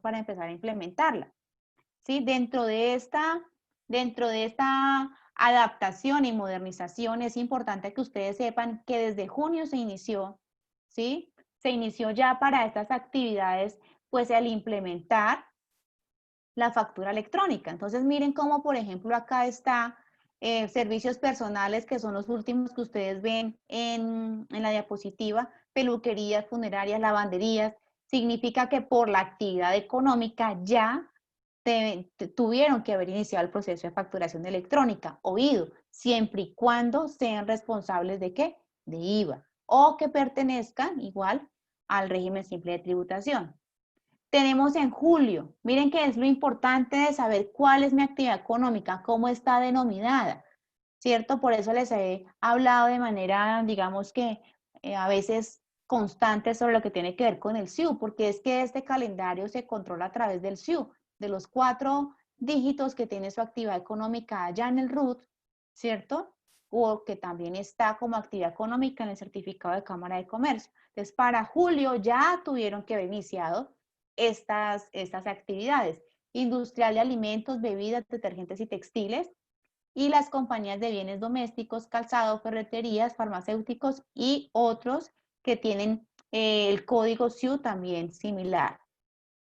para empezar a implementarla. ¿Sí? Dentro de esta adaptación y modernización es importante que ustedes sepan que desde junio se inició, ¿sí? Se inició ya para estas actividades, pues el implementar la factura electrónica. Entonces miren cómo, por ejemplo, acá está servicios personales, que son los últimos que ustedes ven en la diapositiva, peluquerías, funerarias, lavanderías. Significa que por la actividad económica ya tuvieron que haber iniciado el proceso de facturación electrónica, oído, siempre y cuando sean responsables de ¿qué? De IVA, o que pertenezcan igual al régimen simple de tributación. Tenemos en julio, miren que es lo importante de saber cuál es mi actividad económica, cómo está denominada, ¿cierto? Por eso les he hablado de manera, digamos que a veces constante sobre lo que tiene que ver con el SIU, porque es que este calendario se controla a través del SIU, de los 4 dígitos que tiene su actividad económica allá en el RUT, ¿cierto? O que también está como actividad económica en el certificado de Cámara de Comercio. Entonces, para julio ya tuvieron que haber iniciado estas actividades. Industrial de alimentos, bebidas, detergentes y textiles, y las compañías de bienes domésticos, calzado, ferreterías, farmacéuticos y otros que tienen el código SIU también similar.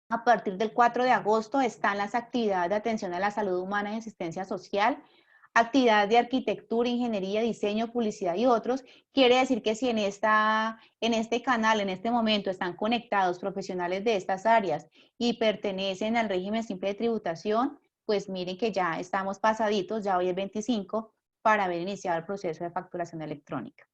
A partir del 4 de agosto están las actividades de atención a la salud humana y asistencia social, actividades de arquitectura, ingeniería, diseño, publicidad y otros. Quiere decir que si en este canal, en este momento, están conectados profesionales de estas áreas y pertenecen al régimen simple de tributación, pues miren que ya estamos pasaditos, ya hoy es 25, para haber iniciado el proceso de facturación electrónica.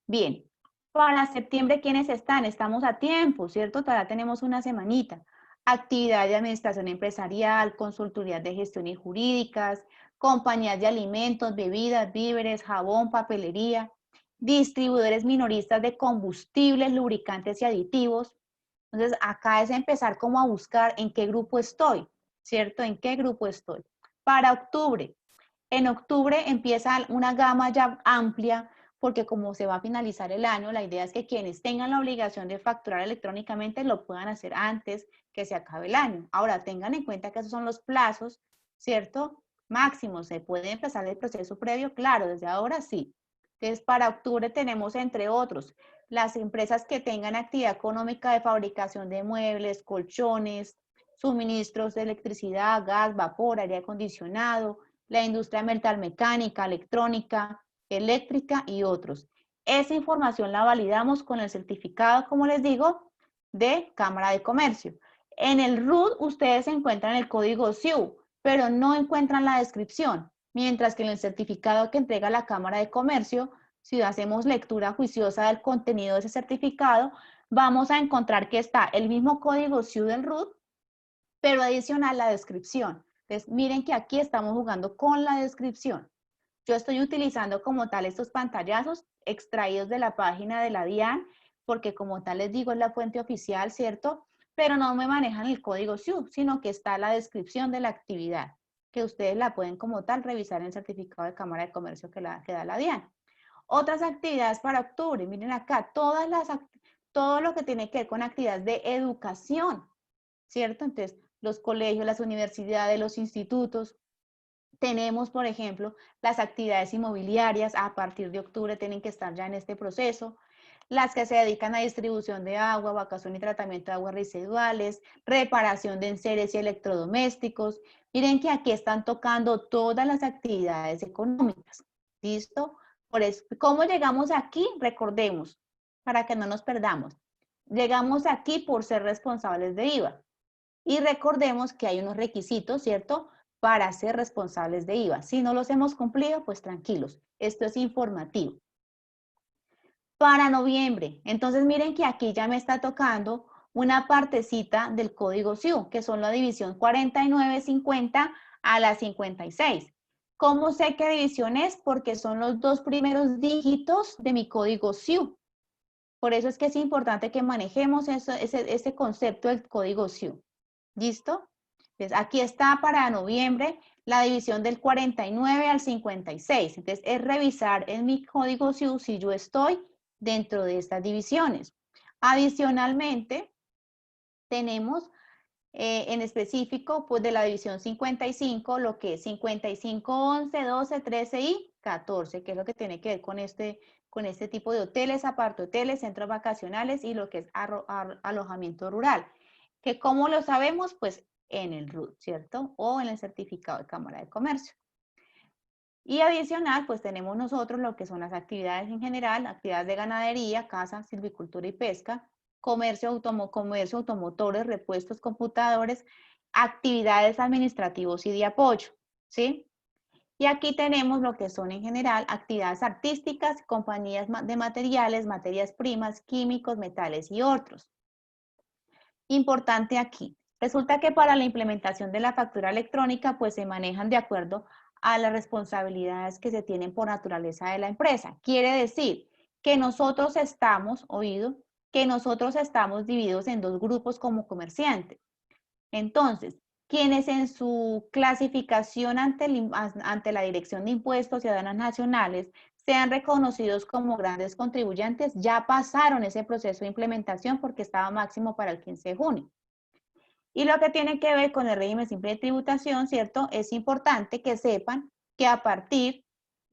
Bien, para septiembre, ¿quiénes están? Estamos a tiempo, ¿cierto? Todavía tenemos una semanita. Actividad de administración empresarial, consultorías de gestión y jurídicas, compañías de alimentos, bebidas, víveres, jabón, papelería, distribuidores minoristas de combustibles, lubricantes y aditivos. Entonces, acá es empezar como a buscar en qué grupo estoy, ¿cierto? ¿En qué grupo estoy? Para octubre. En octubre empieza una gama ya amplia, porque como se va a finalizar el año, la idea es que quienes tengan la obligación de facturar electrónicamente lo puedan hacer antes que se acabe el año. Ahora, tengan en cuenta que esos son los plazos, ¿cierto? Máximos. ¿Se puede empezar el proceso previo? Claro, desde ahora sí. Entonces, para octubre tenemos, entre otros, las empresas que tengan actividad económica de fabricación de muebles, colchones, suministros de electricidad, gas, vapor, aire acondicionado, la industria metalmecánica, electrónica, eléctrica y otros. Esa información la validamos con el certificado, como les digo, de Cámara de Comercio. En el RUT ustedes encuentran el código SIU, pero no encuentran la descripción, mientras que en el certificado que entrega la Cámara de Comercio, si hacemos lectura juiciosa del contenido de ese certificado, vamos a encontrar que está el mismo código SIU del RUT, pero adicional la descripción. Entonces, miren que aquí estamos jugando con la descripción. Yo estoy utilizando como tal estos pantallazos extraídos de la página de la DIAN, porque como tal les digo es la fuente oficial, ¿cierto? Pero no me manejan el código SIU, sino que está la descripción de la actividad, que ustedes la pueden como tal revisar en el certificado de Cámara de Comercio que da la DIAN. Otras actividades para octubre, miren acá, todo lo que tiene que ver con actividades de educación, ¿cierto? Entonces, los colegios, las universidades, los institutos. Tenemos, por ejemplo, las actividades inmobiliarias, a partir de octubre tienen que estar ya en este proceso, las que se dedican a distribución de agua, evacuación y tratamiento de aguas residuales, reparación de enseres y electrodomésticos. Miren que aquí están tocando todas las actividades económicas. ¿Listo? Por eso, ¿cómo llegamos aquí? Recordemos, para que no nos perdamos. Llegamos aquí por ser responsables de IVA. Y recordemos que hay unos requisitos, ¿cierto? Para ser responsables de IVA. Si no los hemos cumplido, pues tranquilos. Esto es informativo. Para noviembre, entonces miren que aquí ya me está tocando una partecita del código SIU, que son la división 4950 a la 56. ¿Cómo sé qué división es? Porque son los 2 primeros dígitos de mi código SIU. Por eso es que es importante que manejemos ese concepto del código SIU. ¿Listo? Entonces, aquí está para noviembre la división del 49 al 56. Entonces, es revisar en mi código SIU si yo estoy dentro de estas divisiones. Adicionalmente, tenemos en específico, pues de la división 55, lo que es 55, 11, 12, 13 y 14, que es lo que tiene que ver con este tipo de hoteles, apartahoteles, centros vacacionales y lo que es alojamiento rural. Que ¿cómo lo sabemos? Pues en el RUT, ¿cierto? O en el certificado de Cámara de Comercio. Y adicional, pues tenemos nosotros lo que son las actividades en general, actividades de ganadería, caza, silvicultura y pesca, comercio automotores, repuestos, computadores, actividades administrativos y de apoyo, ¿sí? Y aquí tenemos lo que son en general actividades artísticas, compañías de materiales, materias primas, químicos, metales y otros. Importante aquí. Resulta que para la implementación de la factura electrónica, pues se manejan de acuerdo a las responsabilidades que se tienen por naturaleza de la empresa. Quiere decir que nosotros estamos, que nosotros estamos divididos en dos grupos como comerciantes. Entonces, quienes en su clasificación ante la Dirección de Impuestos y Aduanas Nacionales sean reconocidos como grandes contribuyentes, ya pasaron ese proceso de implementación porque estaba máximo para el 15 de junio. Y lo que tiene que ver con el régimen simple de tributación, ¿cierto? Es importante que sepan que a partir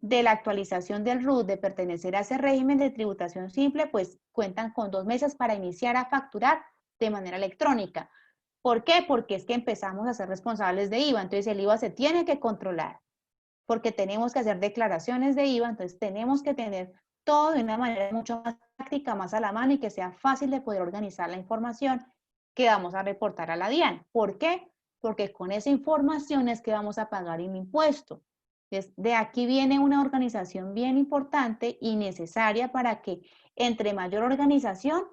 de la actualización del RUT de pertenecer a ese régimen de tributación simple, pues cuentan con 2 meses para iniciar a facturar de manera electrónica. ¿Por qué? Porque es que empezamos a ser responsables de IVA, entonces el IVA se tiene que controlar, porque tenemos que hacer declaraciones de IVA, entonces tenemos que tener todo de una manera mucho más práctica, más a la mano y que sea fácil de poder organizar la información que vamos a reportar a la DIAN. ¿Por qué? Porque con esa información es que vamos a pagar un impuesto. Entonces, de aquí viene una organización bien importante y necesaria para que entre mayor organización,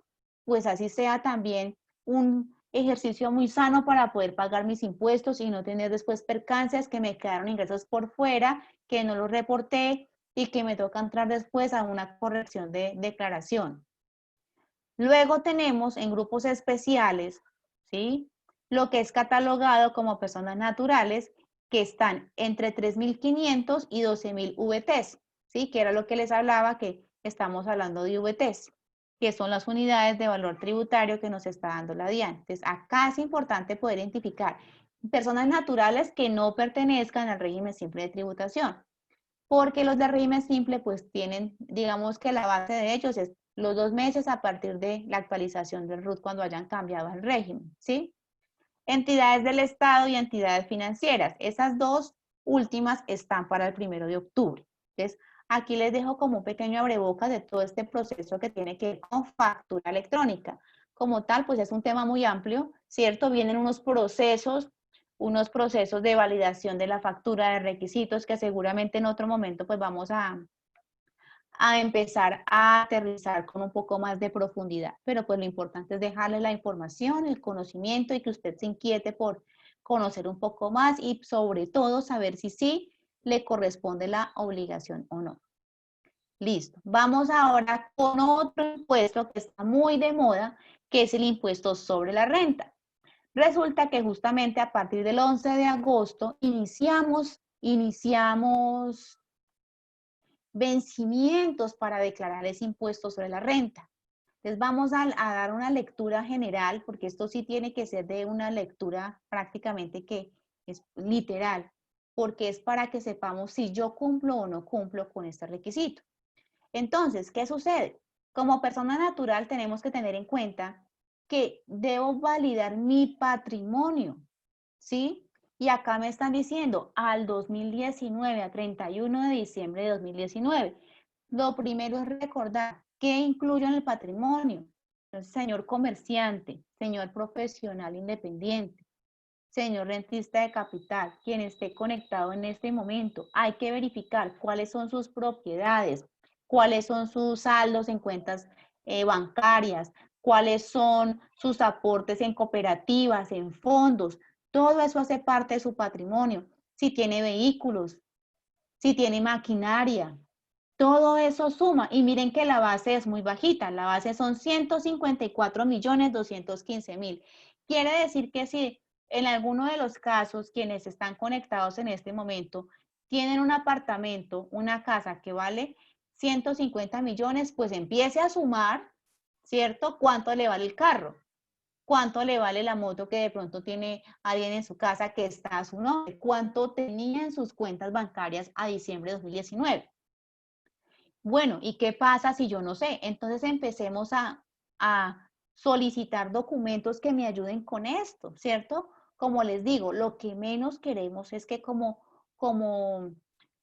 pues así sea también un ejercicio muy sano para poder pagar mis impuestos y no tener después percances que me quedaron ingresos por fuera, que no los reporté y que me toca entrar después a una corrección de declaración. Luego tenemos en grupos especiales, ¿sí? Lo que es catalogado como personas naturales que están entre 3.500 y 12.000 VTs, ¿sí? Que era lo que les hablaba, que estamos hablando de VTs, que son las unidades de valor tributario que nos está dando la DIAN. Entonces, acá es importante poder identificar personas naturales que no pertenezcan al régimen simple de tributación, porque los de régimen simple pues tienen, digamos que la base de ellos es los 2 meses a partir de la actualización del RUT cuando hayan cambiado el régimen, ¿sí? Entidades del Estado y entidades financieras. Esas dos últimas están para el 1 de octubre. Entonces, aquí les dejo como un pequeño abrebocas de todo este proceso que tiene que ver con factura electrónica. Como tal, pues es un tema muy amplio, ¿cierto? Vienen unos procesos de validación de la factura, de requisitos que seguramente en otro momento pues vamos a empezar a aterrizar con un poco más de profundidad. Pero pues lo importante es dejarle la información, el conocimiento y que usted se inquiete por conocer un poco más y sobre todo saber si sí le corresponde la obligación o no. Listo. Vamos ahora con otro impuesto que está muy de moda, que es el impuesto sobre la renta. Resulta que justamente a partir del 11 de agosto iniciamos vencimientos para declarar ese impuesto sobre la renta. Entonces vamos a dar una lectura general, porque esto sí tiene que ser de una lectura prácticamente que es literal, porque es para que sepamos si yo cumplo o no cumplo con este requisito. Entonces, ¿qué sucede? Como persona natural tenemos que tener en cuenta que debo validar mi patrimonio, ¿sí? Y acá me están diciendo al 2019, a 31 de diciembre de 2019. Lo primero es recordar qué incluyo en el patrimonio. Entonces, señor comerciante, señor profesional independiente, señor rentista de capital, quien esté conectado en este momento, hay que verificar cuáles son sus propiedades, cuáles son sus saldos en cuentas bancarias, cuáles son sus aportes en cooperativas, en fondos. Todo eso hace parte de su patrimonio. Si tiene vehículos, si tiene maquinaria, todo eso suma. Y miren que la base es muy bajita. La base son 154.215.000. Quiere decir que si en alguno de los casos quienes están conectados en este momento tienen un apartamento, una casa que vale 150 millones, pues empiece a sumar, ¿cierto? ¿Cuánto le vale el carro? cuánto le vale la moto que de pronto tiene alguien en su casa que está a su nombre, cuánto tenía en sus cuentas bancarias a diciembre de 2019. Bueno, ¿y qué pasa si yo no sé? Entonces empecemos a solicitar documentos que me ayuden con esto, ¿cierto? Como les digo, lo que menos queremos es que como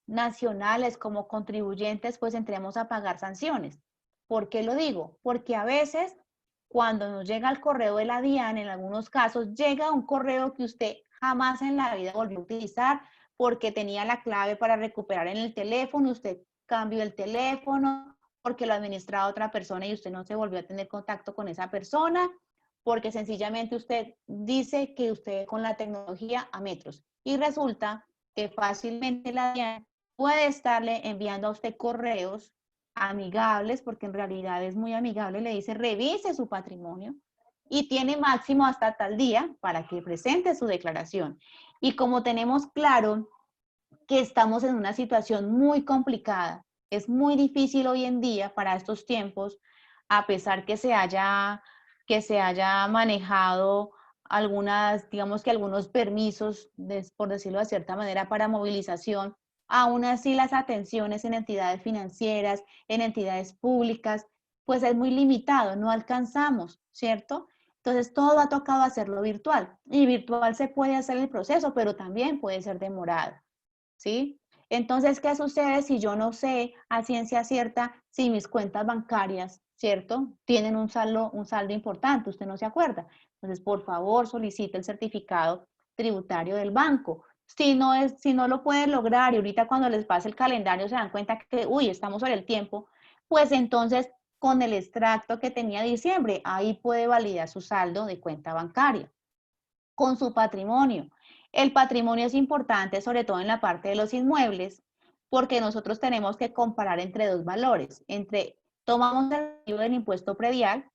nacionales, como contribuyentes, pues entremos a pagar sanciones. ¿Por qué lo digo? Porque a veces cuando nos llega el correo de la DIAN, en algunos casos llega un correo que usted jamás en la vida volvió a utilizar porque tenía la clave para recuperar en el teléfono, usted cambió el teléfono, porque lo administraba otra persona y usted no se volvió a tener contacto con esa persona, porque sencillamente usted dice que usted con la tecnología a metros. Y resulta que fácilmente la DIAN puede estarle enviando a usted correos amigables, porque en realidad es muy amigable, le dice revise su patrimonio y tiene máximo hasta tal día para que presente su declaración. Y como tenemos claro que estamos en una situación muy complicada. Es muy difícil hoy en día para estos tiempos, a pesar que se haya manejado algunas, digamos que algunos permisos, por decirlo de cierta manera, para movilización. Aún así, las atenciones en entidades financieras, en entidades públicas, pues es muy limitado, no alcanzamos, ¿cierto? Entonces, todo ha tocado hacerlo virtual. Y virtual se puede hacer el proceso, pero también puede ser demorado. ¿Sí? Entonces, ¿qué sucede si yo no sé a ciencia cierta si mis cuentas bancarias, ¿cierto? Tienen un saldo importante, usted no se acuerda. Entonces, por favor, solicite el certificado tributario del banco. Si no lo puede lograr y ahorita cuando les pase el calendario se dan cuenta que, uy, estamos sobre el tiempo, pues entonces con el extracto que tenía diciembre, ahí puede validar su saldo de cuenta bancaria con su patrimonio. El patrimonio es importante, sobre todo en la parte de los inmuebles, porque nosotros tenemos que comparar entre dos valores. Tomamos el recibo del impuesto predial,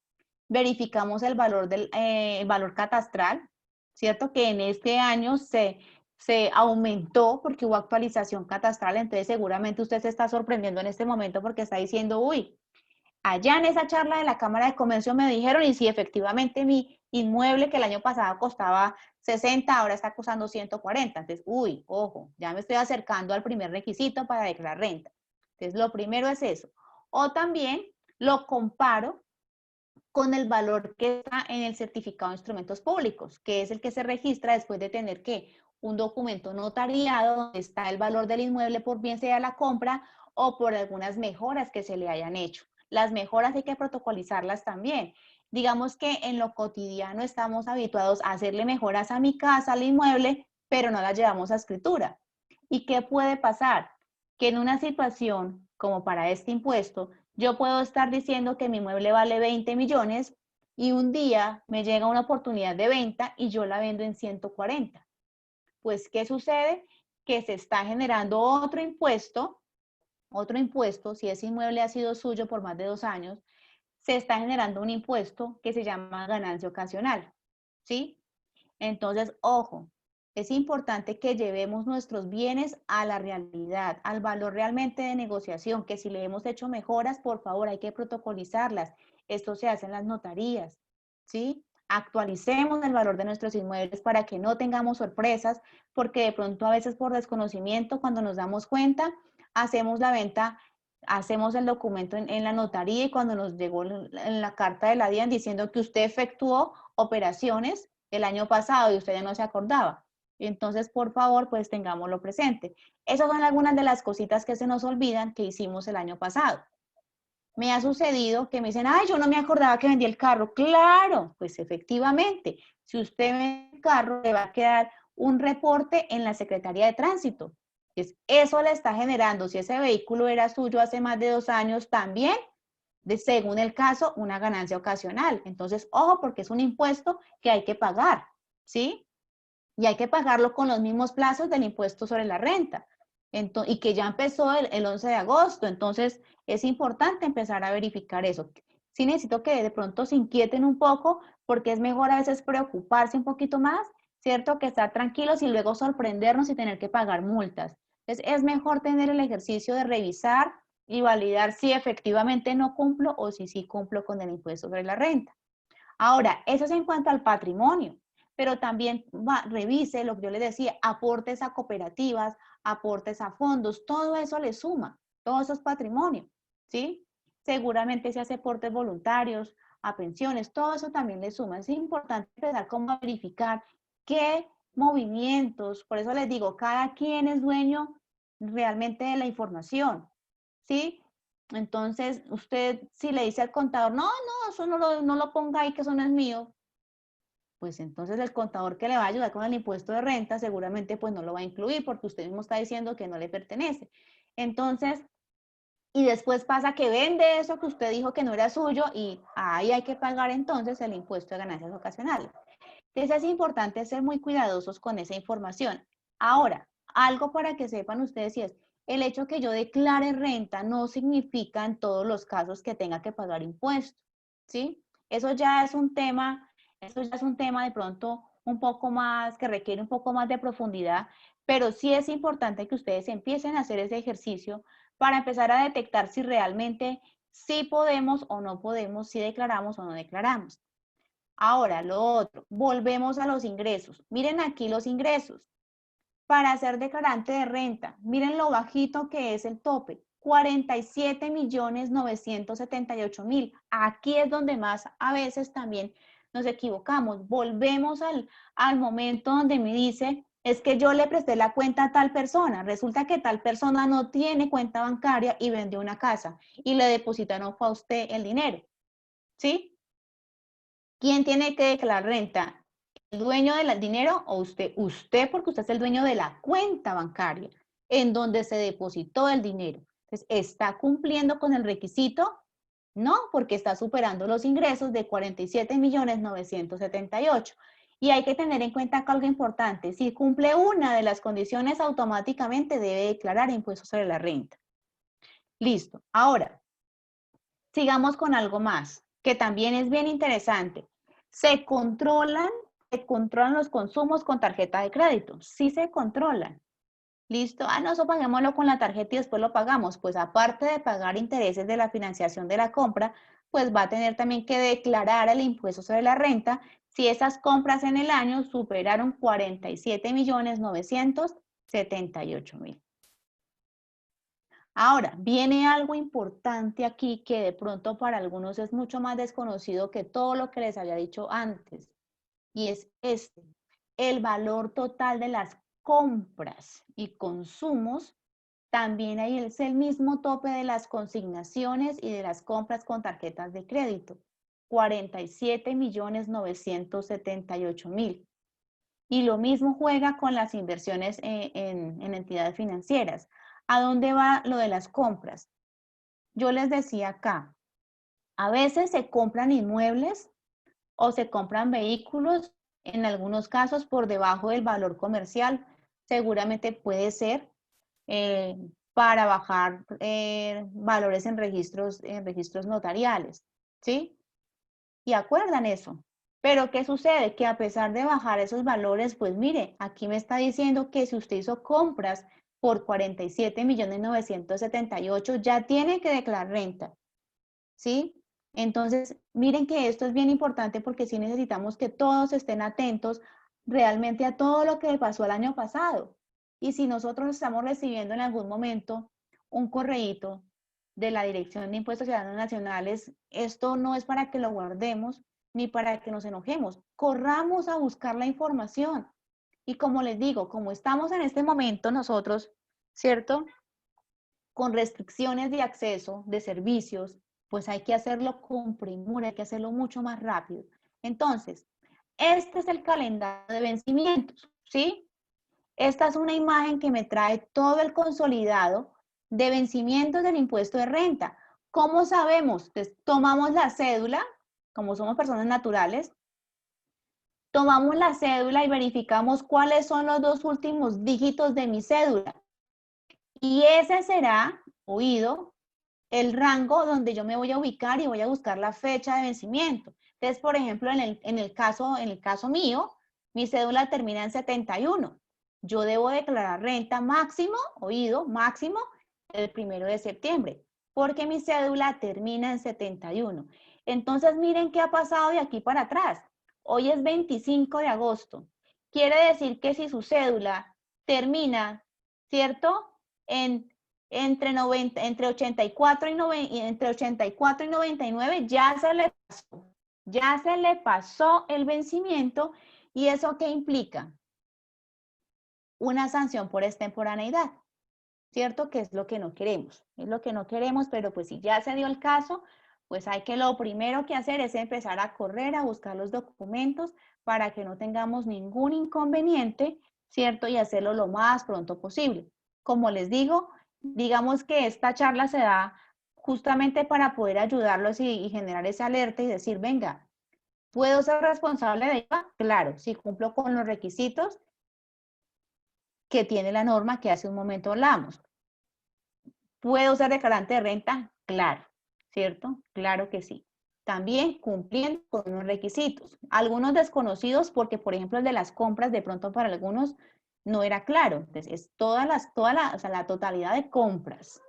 verificamos el valor catastral, ¿cierto? Que en este año se aumentó porque hubo actualización catastral, entonces seguramente usted se está sorprendiendo en este momento porque está diciendo, uy, allá en esa charla de la Cámara de Comercio me dijeron, y sí, efectivamente mi inmueble que el año pasado costaba 60, ahora está costando 140. Entonces, uy, ojo, ya me estoy acercando al primer requisito para declarar renta. Entonces, lo primero es eso. O también lo comparo con el valor que está en el certificado de instrumentos públicos, que es el que se registra después de tener que un documento notariado donde está el valor del inmueble por bien sea la compra o por algunas mejoras que se le hayan hecho. Las mejoras hay que protocolizarlas también. Digamos que en lo cotidiano estamos habituados a hacerle mejoras a mi casa, al inmueble, pero no las llevamos a escritura. ¿Y qué puede pasar? Que en una situación como para este impuesto, yo puedo estar diciendo que mi inmueble vale 20 millones y un día me llega una oportunidad de venta y yo la vendo en 140. Pues, ¿qué sucede? Que se está generando otro impuesto, si ese inmueble ha sido suyo por más de 2 años, se está generando un impuesto que se llama ganancia ocasional, ¿sí? Entonces, ojo, es importante que llevemos nuestros bienes a la realidad, al valor realmente de negociación, que si le hemos hecho mejoras, por favor, hay que protocolizarlas. Esto se hace en las notarías, ¿sí? Actualicemos el valor de nuestros inmuebles para que no tengamos sorpresas, porque de pronto a veces por desconocimiento, cuando nos damos cuenta, hacemos la venta, hacemos el documento en la notaría y cuando nos llegó en la carta de la DIAN diciendo que usted efectuó operaciones el año pasado y usted ya no se acordaba. Entonces, por favor, pues tengámoslo presente. Esas son algunas de las cositas que se nos olvidan que hicimos el año pasado. Me ha sucedido que me dicen, ay, yo no me acordaba que vendí el carro. Claro, pues efectivamente, si usted vende el carro, le va a quedar un reporte en la Secretaría de Tránsito. Eso le está generando, si ese vehículo era suyo hace más de 2 años, también, según el caso, una ganancia ocasional. Entonces, ojo, porque es un impuesto que hay que pagar, ¿sí? Y hay que pagarlo con los mismos plazos del impuesto sobre la renta. Y que ya empezó el 11 de agosto. Entonces, es importante empezar a verificar eso. Sí necesito que de pronto se inquieten un poco, porque es mejor a veces preocuparse un poquito más, ¿cierto? Que estar tranquilos y luego sorprendernos y tener que pagar multas. Entonces, es mejor tener el ejercicio de revisar y validar si efectivamente no cumplo o si sí cumplo con el impuesto sobre la renta. Ahora, eso es en cuanto al patrimonio, pero también revise lo que yo le decía, aportes a cooperativas, aportes a fondos, todo eso le suma, todo eso es patrimonio, ¿sí? Seguramente se hace aportes voluntarios, a pensiones, todo eso también le suma. Es importante empezar como a verificar qué movimientos, por eso les digo, cada quien es dueño realmente de la información, ¿sí? Entonces, usted si le dice al contador, no, no, eso no lo ponga ahí, que eso no es mío, pues entonces el contador que le va a ayudar con el impuesto de renta seguramente pues no lo va a incluir porque usted mismo está diciendo que no le pertenece. Entonces, y después pasa que vende eso que usted dijo que no era suyo y ahí hay que pagar entonces el impuesto de ganancias ocasionales. Entonces es importante ser muy cuidadosos con esa información. Ahora, algo para que sepan ustedes y es, el hecho que yo declare renta no significa en todos los casos que tenga que pagar impuestos, ¿sí? Eso ya es un tema, eso ya es un tema de pronto un poco más, que requiere un poco más de profundidad, pero sí es importante que ustedes empiecen a hacer ese ejercicio para empezar a detectar si realmente sí podemos o no podemos, si declaramos o no declaramos. Ahora, lo otro, volvemos a los ingresos. Miren aquí los ingresos. Para ser declarante de renta, miren lo bajito que es el tope, 47.978.000. Aquí es donde más a veces también nos equivocamos. Volvemos al momento donde me dice, es que yo le presté la cuenta a tal persona. Resulta que tal persona no tiene cuenta bancaria y vendió una casa y le depositaron a usted el dinero. ¿Sí? ¿Quién tiene que declarar renta? ¿El dueño del dinero o usted? Usted, porque usted es el dueño de la cuenta bancaria en donde se depositó el dinero. Entonces, ¿está cumpliendo con el requisito? No, porque está superando los ingresos de 47.978.000. Y hay que tener en cuenta algo importante. Si cumple una de las condiciones, automáticamente debe declarar impuestos sobre la renta. Listo. Ahora, sigamos con algo más, que también es bien interesante. Se controlan los consumos con tarjeta de crédito. Sí se controlan. Listo. Ah, no, eso paguémoslo con la tarjeta y después lo pagamos. Pues aparte de pagar intereses de la financiación de la compra, pues va a tener también que declarar el impuesto sobre la renta si esas compras en el año superaron 47.978.000. Ahora, viene algo importante aquí que de pronto para algunos es mucho más desconocido que todo lo que les había dicho antes, y es este, el valor total de las compras y consumos, también ahí es el mismo tope de las consignaciones y de las compras con tarjetas de crédito, 47.978.000. Y lo mismo juega con las inversiones en entidades financieras. ¿A dónde va lo de las compras? Yo les decía acá, a veces se compran inmuebles o se compran vehículos, en algunos casos por debajo del valor comercial, seguramente puede ser para bajar valores en registros notariales, ¿sí? Y acuerdan eso. Pero ¿qué sucede? Que a pesar de bajar esos valores, pues mire, aquí me está diciendo que si usted hizo compras por 47.978.000, ya tiene que declarar renta, ¿sí? Entonces, miren que esto es bien importante porque sí necesitamos que todos estén atentos realmente a todo lo que pasó el año pasado. Y si nosotros estamos recibiendo en algún momento un correíto de la Dirección de Impuestos Ciudadanos Nacionales, esto no es para que lo guardemos ni para que nos enojemos. Corramos a buscar la información. Y como les digo, como estamos en este momento nosotros, ¿cierto? Con restricciones de acceso de servicios, pues hay que hacerlo con premura, hay que hacerlo mucho más rápido. Entonces, este es el calendario de vencimientos, ¿sí? Esta es una imagen que me trae todo el consolidado de vencimientos del impuesto de renta. ¿Cómo sabemos? Entonces, tomamos la cédula, como somos personas naturales, tomamos la cédula y verificamos cuáles son los dos últimos dígitos de mi cédula. Y ese será, oído, el rango donde yo me voy a ubicar y voy a buscar la fecha de vencimiento. Entonces, por ejemplo, en el caso mío, mi cédula termina en 71. Yo debo declarar renta máximo, oído, máximo, el 1 de septiembre, porque mi cédula termina en 71. Entonces, miren qué ha pasado de aquí para atrás. Hoy es 25 de agosto. Quiere decir que si su cédula termina, ¿cierto? Entre 84 y 99, ya se le pasó el vencimiento. ¿Y eso qué implica? Una sanción por extemporaneidad, ¿cierto? Que es lo que no queremos, es lo que no queremos, pero pues si ya se dio el caso, pues hay que lo primero que hacer es empezar a correr, a buscar los documentos para que no tengamos ningún inconveniente, ¿cierto? Y hacerlo lo más pronto posible. Como les digo, digamos que esta charla se da justamente para poder ayudarlos y generar esa alerta y decir, venga, ¿puedo ser responsable de IVA? Claro, si cumplo con los requisitos que tiene la norma que hace un momento hablamos. ¿Puedo ser declarante de renta? Claro, ¿cierto? Claro que sí. También cumpliendo con unos requisitos. Algunos desconocidos porque, por ejemplo, el de las compras, de pronto para algunos no era claro. Entonces, es o sea, la totalidad de compras,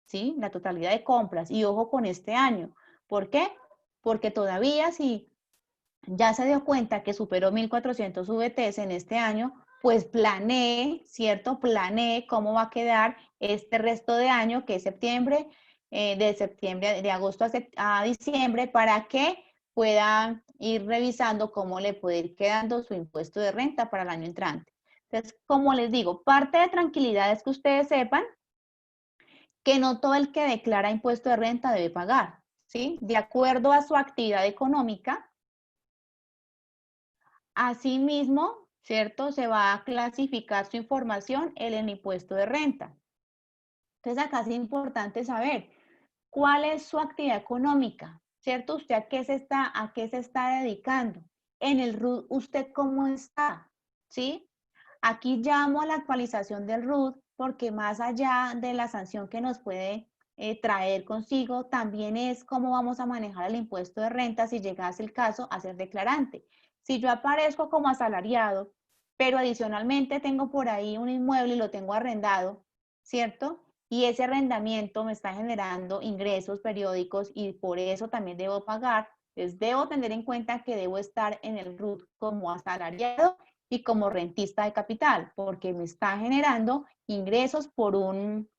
¿sí? La totalidad de compras. Y ojo con este año. ¿Por qué? Porque todavía si ya se dio cuenta que superó 1.400 VTs en este año, pues planee, ¿cierto? Planee cómo va a quedar este resto de año, que es septiembre, de agosto a diciembre, para que puedan ir revisando cómo le puede ir quedando su impuesto de renta para el año entrante. Entonces, como les digo, parte de tranquilidad es que ustedes sepan que no todo el que declara impuesto de renta debe pagar, ¿sí? De acuerdo a su actividad económica. Asimismo, ¿cierto? Se va a clasificar su información en el impuesto de renta. Entonces, acá es importante saber cuál es su actividad económica, ¿cierto? ¿Usted a qué se está dedicando? En el RUT, ¿usted cómo está? ¿Sí? Aquí llamo a la actualización del RUT porque más allá de la sanción que nos puede traer consigo, también es cómo vamos a manejar el impuesto de renta si llegase el caso a ser declarante. Si yo aparezco como asalariado, pero adicionalmente tengo por ahí un inmueble y lo tengo arrendado, ¿cierto? Y ese arrendamiento me está generando ingresos periódicos y por eso también debo pagar, entonces debo tener en cuenta que debo estar en el RUT como asalariado y como rentista de capital, porque me está generando ingresos por un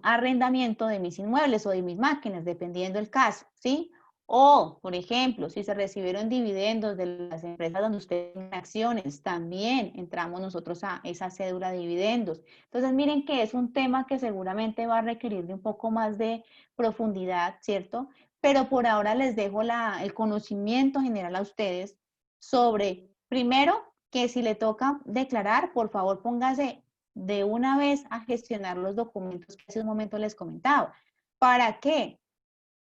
arrendamiento de mis inmuebles o de mis máquinas, dependiendo del caso, ¿sí? O, por ejemplo, si se recibieron dividendos de las empresas donde usted tiene acciones, también entramos nosotros a esa cédula de dividendos. Entonces, miren que es un tema que seguramente va a requerir de un poco más de profundidad, ¿cierto? Pero por ahora les dejo el conocimiento general a ustedes sobre, primero, que si le toca declarar, por favor póngase de una vez a gestionar los documentos que hace un momento les comentaba. ¿Para qué?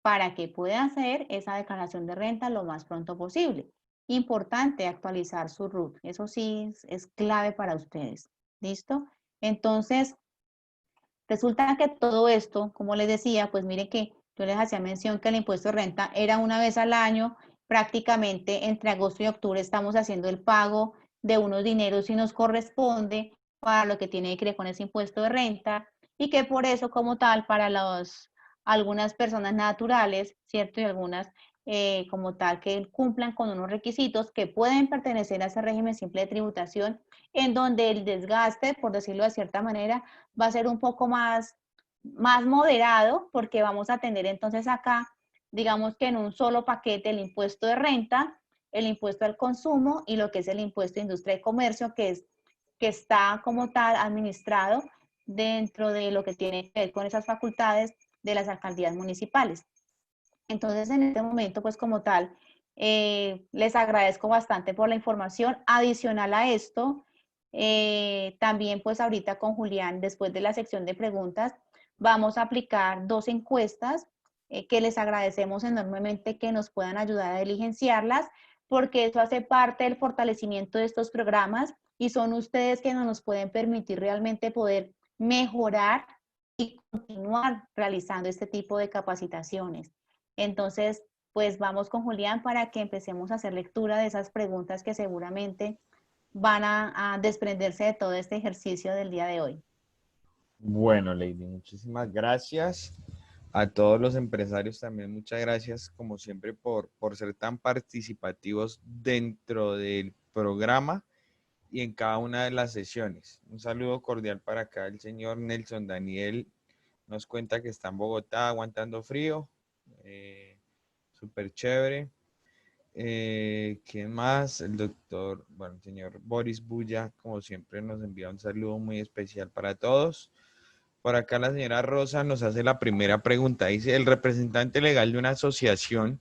Para que pueda hacer esa declaración de renta lo más pronto posible. Importante actualizar su RUT. Eso sí es clave para ustedes. ¿Listo? Entonces, resulta que todo esto, como les decía, pues mire que yo les hacía mención que el impuesto de renta era una vez al año, prácticamente entre agosto y octubre estamos haciendo el pago de unos dineros y nos corresponde para lo que tiene que ver con ese impuesto de renta y que por eso como tal para algunas personas naturales, ¿cierto? Y algunas como tal que cumplan con unos requisitos que pueden pertenecer a ese régimen simple de tributación en donde el desgaste, por decirlo de cierta manera, va a ser un poco más moderado porque vamos a tener entonces acá, digamos que en un solo paquete el impuesto de renta, el impuesto al consumo y lo que es el impuesto de industria y comercio que está como tal administrado dentro de lo que tiene que ver con esas facultades de las alcaldías municipales. Entonces, en este momento, pues como tal, les agradezco bastante por la información. Adicional a esto, también pues ahorita con Julián, después de la sección de preguntas, vamos a aplicar 2 encuestas que les agradecemos enormemente que nos puedan ayudar a diligenciarlas, porque eso hace parte del fortalecimiento de estos programas y son ustedes que nos pueden permitir realmente poder mejorar y continuar realizando este tipo de capacitaciones. Entonces, pues vamos con Julián para que empecemos a hacer lectura de esas preguntas que seguramente van a desprenderse de todo este ejercicio del día de hoy. Bueno, Lady, muchísimas gracias. A todos los empresarios también muchas gracias, como siempre, por ser tan participativos dentro del programa y en cada una de las sesiones. Un saludo cordial para acá. El señor Nelson Daniel nos cuenta que está en Bogotá aguantando frío. Súper chévere. ¿Quién más? El doctor, bueno, el señor Boris Bulla, como siempre, nos envía un saludo muy especial para todos. Por acá la señora Rosa nos hace la primera pregunta. Dice, ¿el representante legal de una asociación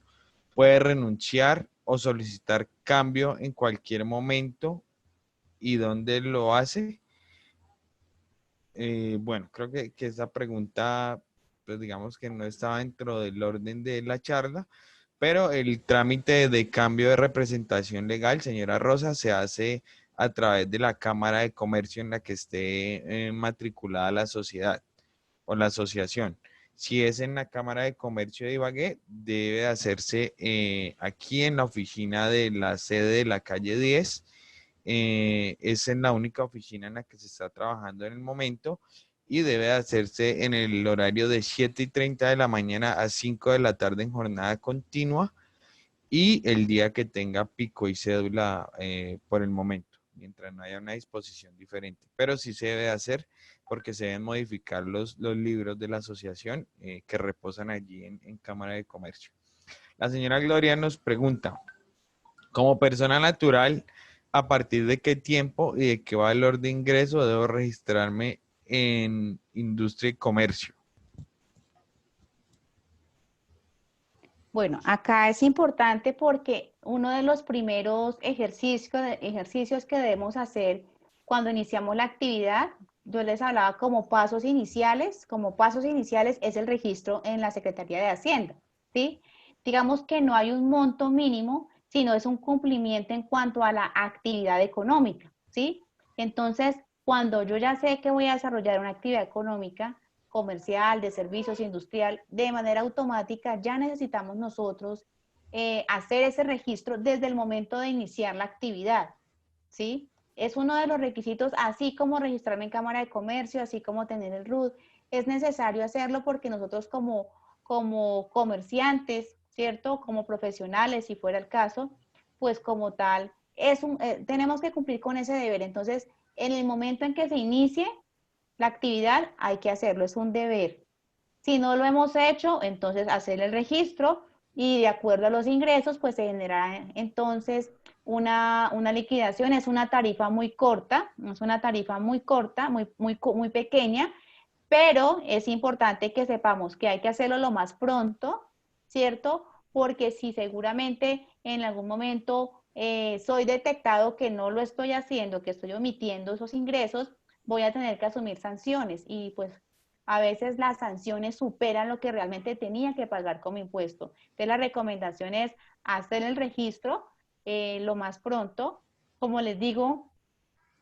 puede renunciar o solicitar cambio en cualquier momento y dónde lo hace? Bueno, creo que esa pregunta, pues digamos que no estaba dentro del orden de la charla, pero el trámite de cambio de representación legal, señora Rosa, se hace a través de la Cámara de Comercio en la que esté matriculada la sociedad o la asociación. Si es en la Cámara de Comercio de Ibagué, debe hacerse aquí en la oficina de la sede de la calle 10. Es en la única oficina en la que se está trabajando en el momento y debe hacerse en el horario de 7:30 de la mañana a 5 de la tarde en jornada continua y el día que tenga pico y cédula por el momento, mientras no haya una disposición diferente. Pero sí se debe hacer porque se deben modificar los libros de la asociación que reposan allí en Cámara de Comercio. La señora Gloria nos pregunta, como persona natural, ¿a partir de qué tiempo y de qué valor de ingreso debo registrarme en industria y comercio? Bueno, acá es importante porque uno de los primeros ejercicios que debemos hacer cuando iniciamos la actividad, yo les hablaba como pasos iniciales es el registro en la Secretaría de Hacienda, ¿sí? Digamos que no hay un monto mínimo, sino es un cumplimiento en cuanto a la actividad económica, ¿sí? Entonces, cuando yo ya sé que voy a desarrollar una actividad económica, comercial, de servicios, industrial, de manera automática, ya necesitamos nosotros hacer ese registro desde el momento de iniciar la actividad, ¿sí? Es uno de los requisitos, así como registrarme en Cámara de Comercio, así como tener el RUT, es necesario hacerlo porque nosotros como comerciantes, ¿cierto? Como profesionales, si fuera el caso, pues como tal, tenemos que cumplir con ese deber. Entonces, en el momento en que se inicie, la actividad hay que hacerlo, es un deber. Si no lo hemos hecho, entonces hacer el registro y de acuerdo a los ingresos, pues se generará entonces una liquidación. Es una tarifa muy corta, es una tarifa muy corta, muy pequeña, pero es importante que sepamos que hay que hacerlo lo más pronto, ¿cierto? Porque si seguramente en algún momento soy detectado que no lo estoy haciendo, que estoy omitiendo esos ingresos, voy a tener que asumir sanciones y pues a veces las sanciones superan lo que realmente tenía que pagar como impuesto. Entonces la recomendación es hacer el registro lo más pronto. Como les digo,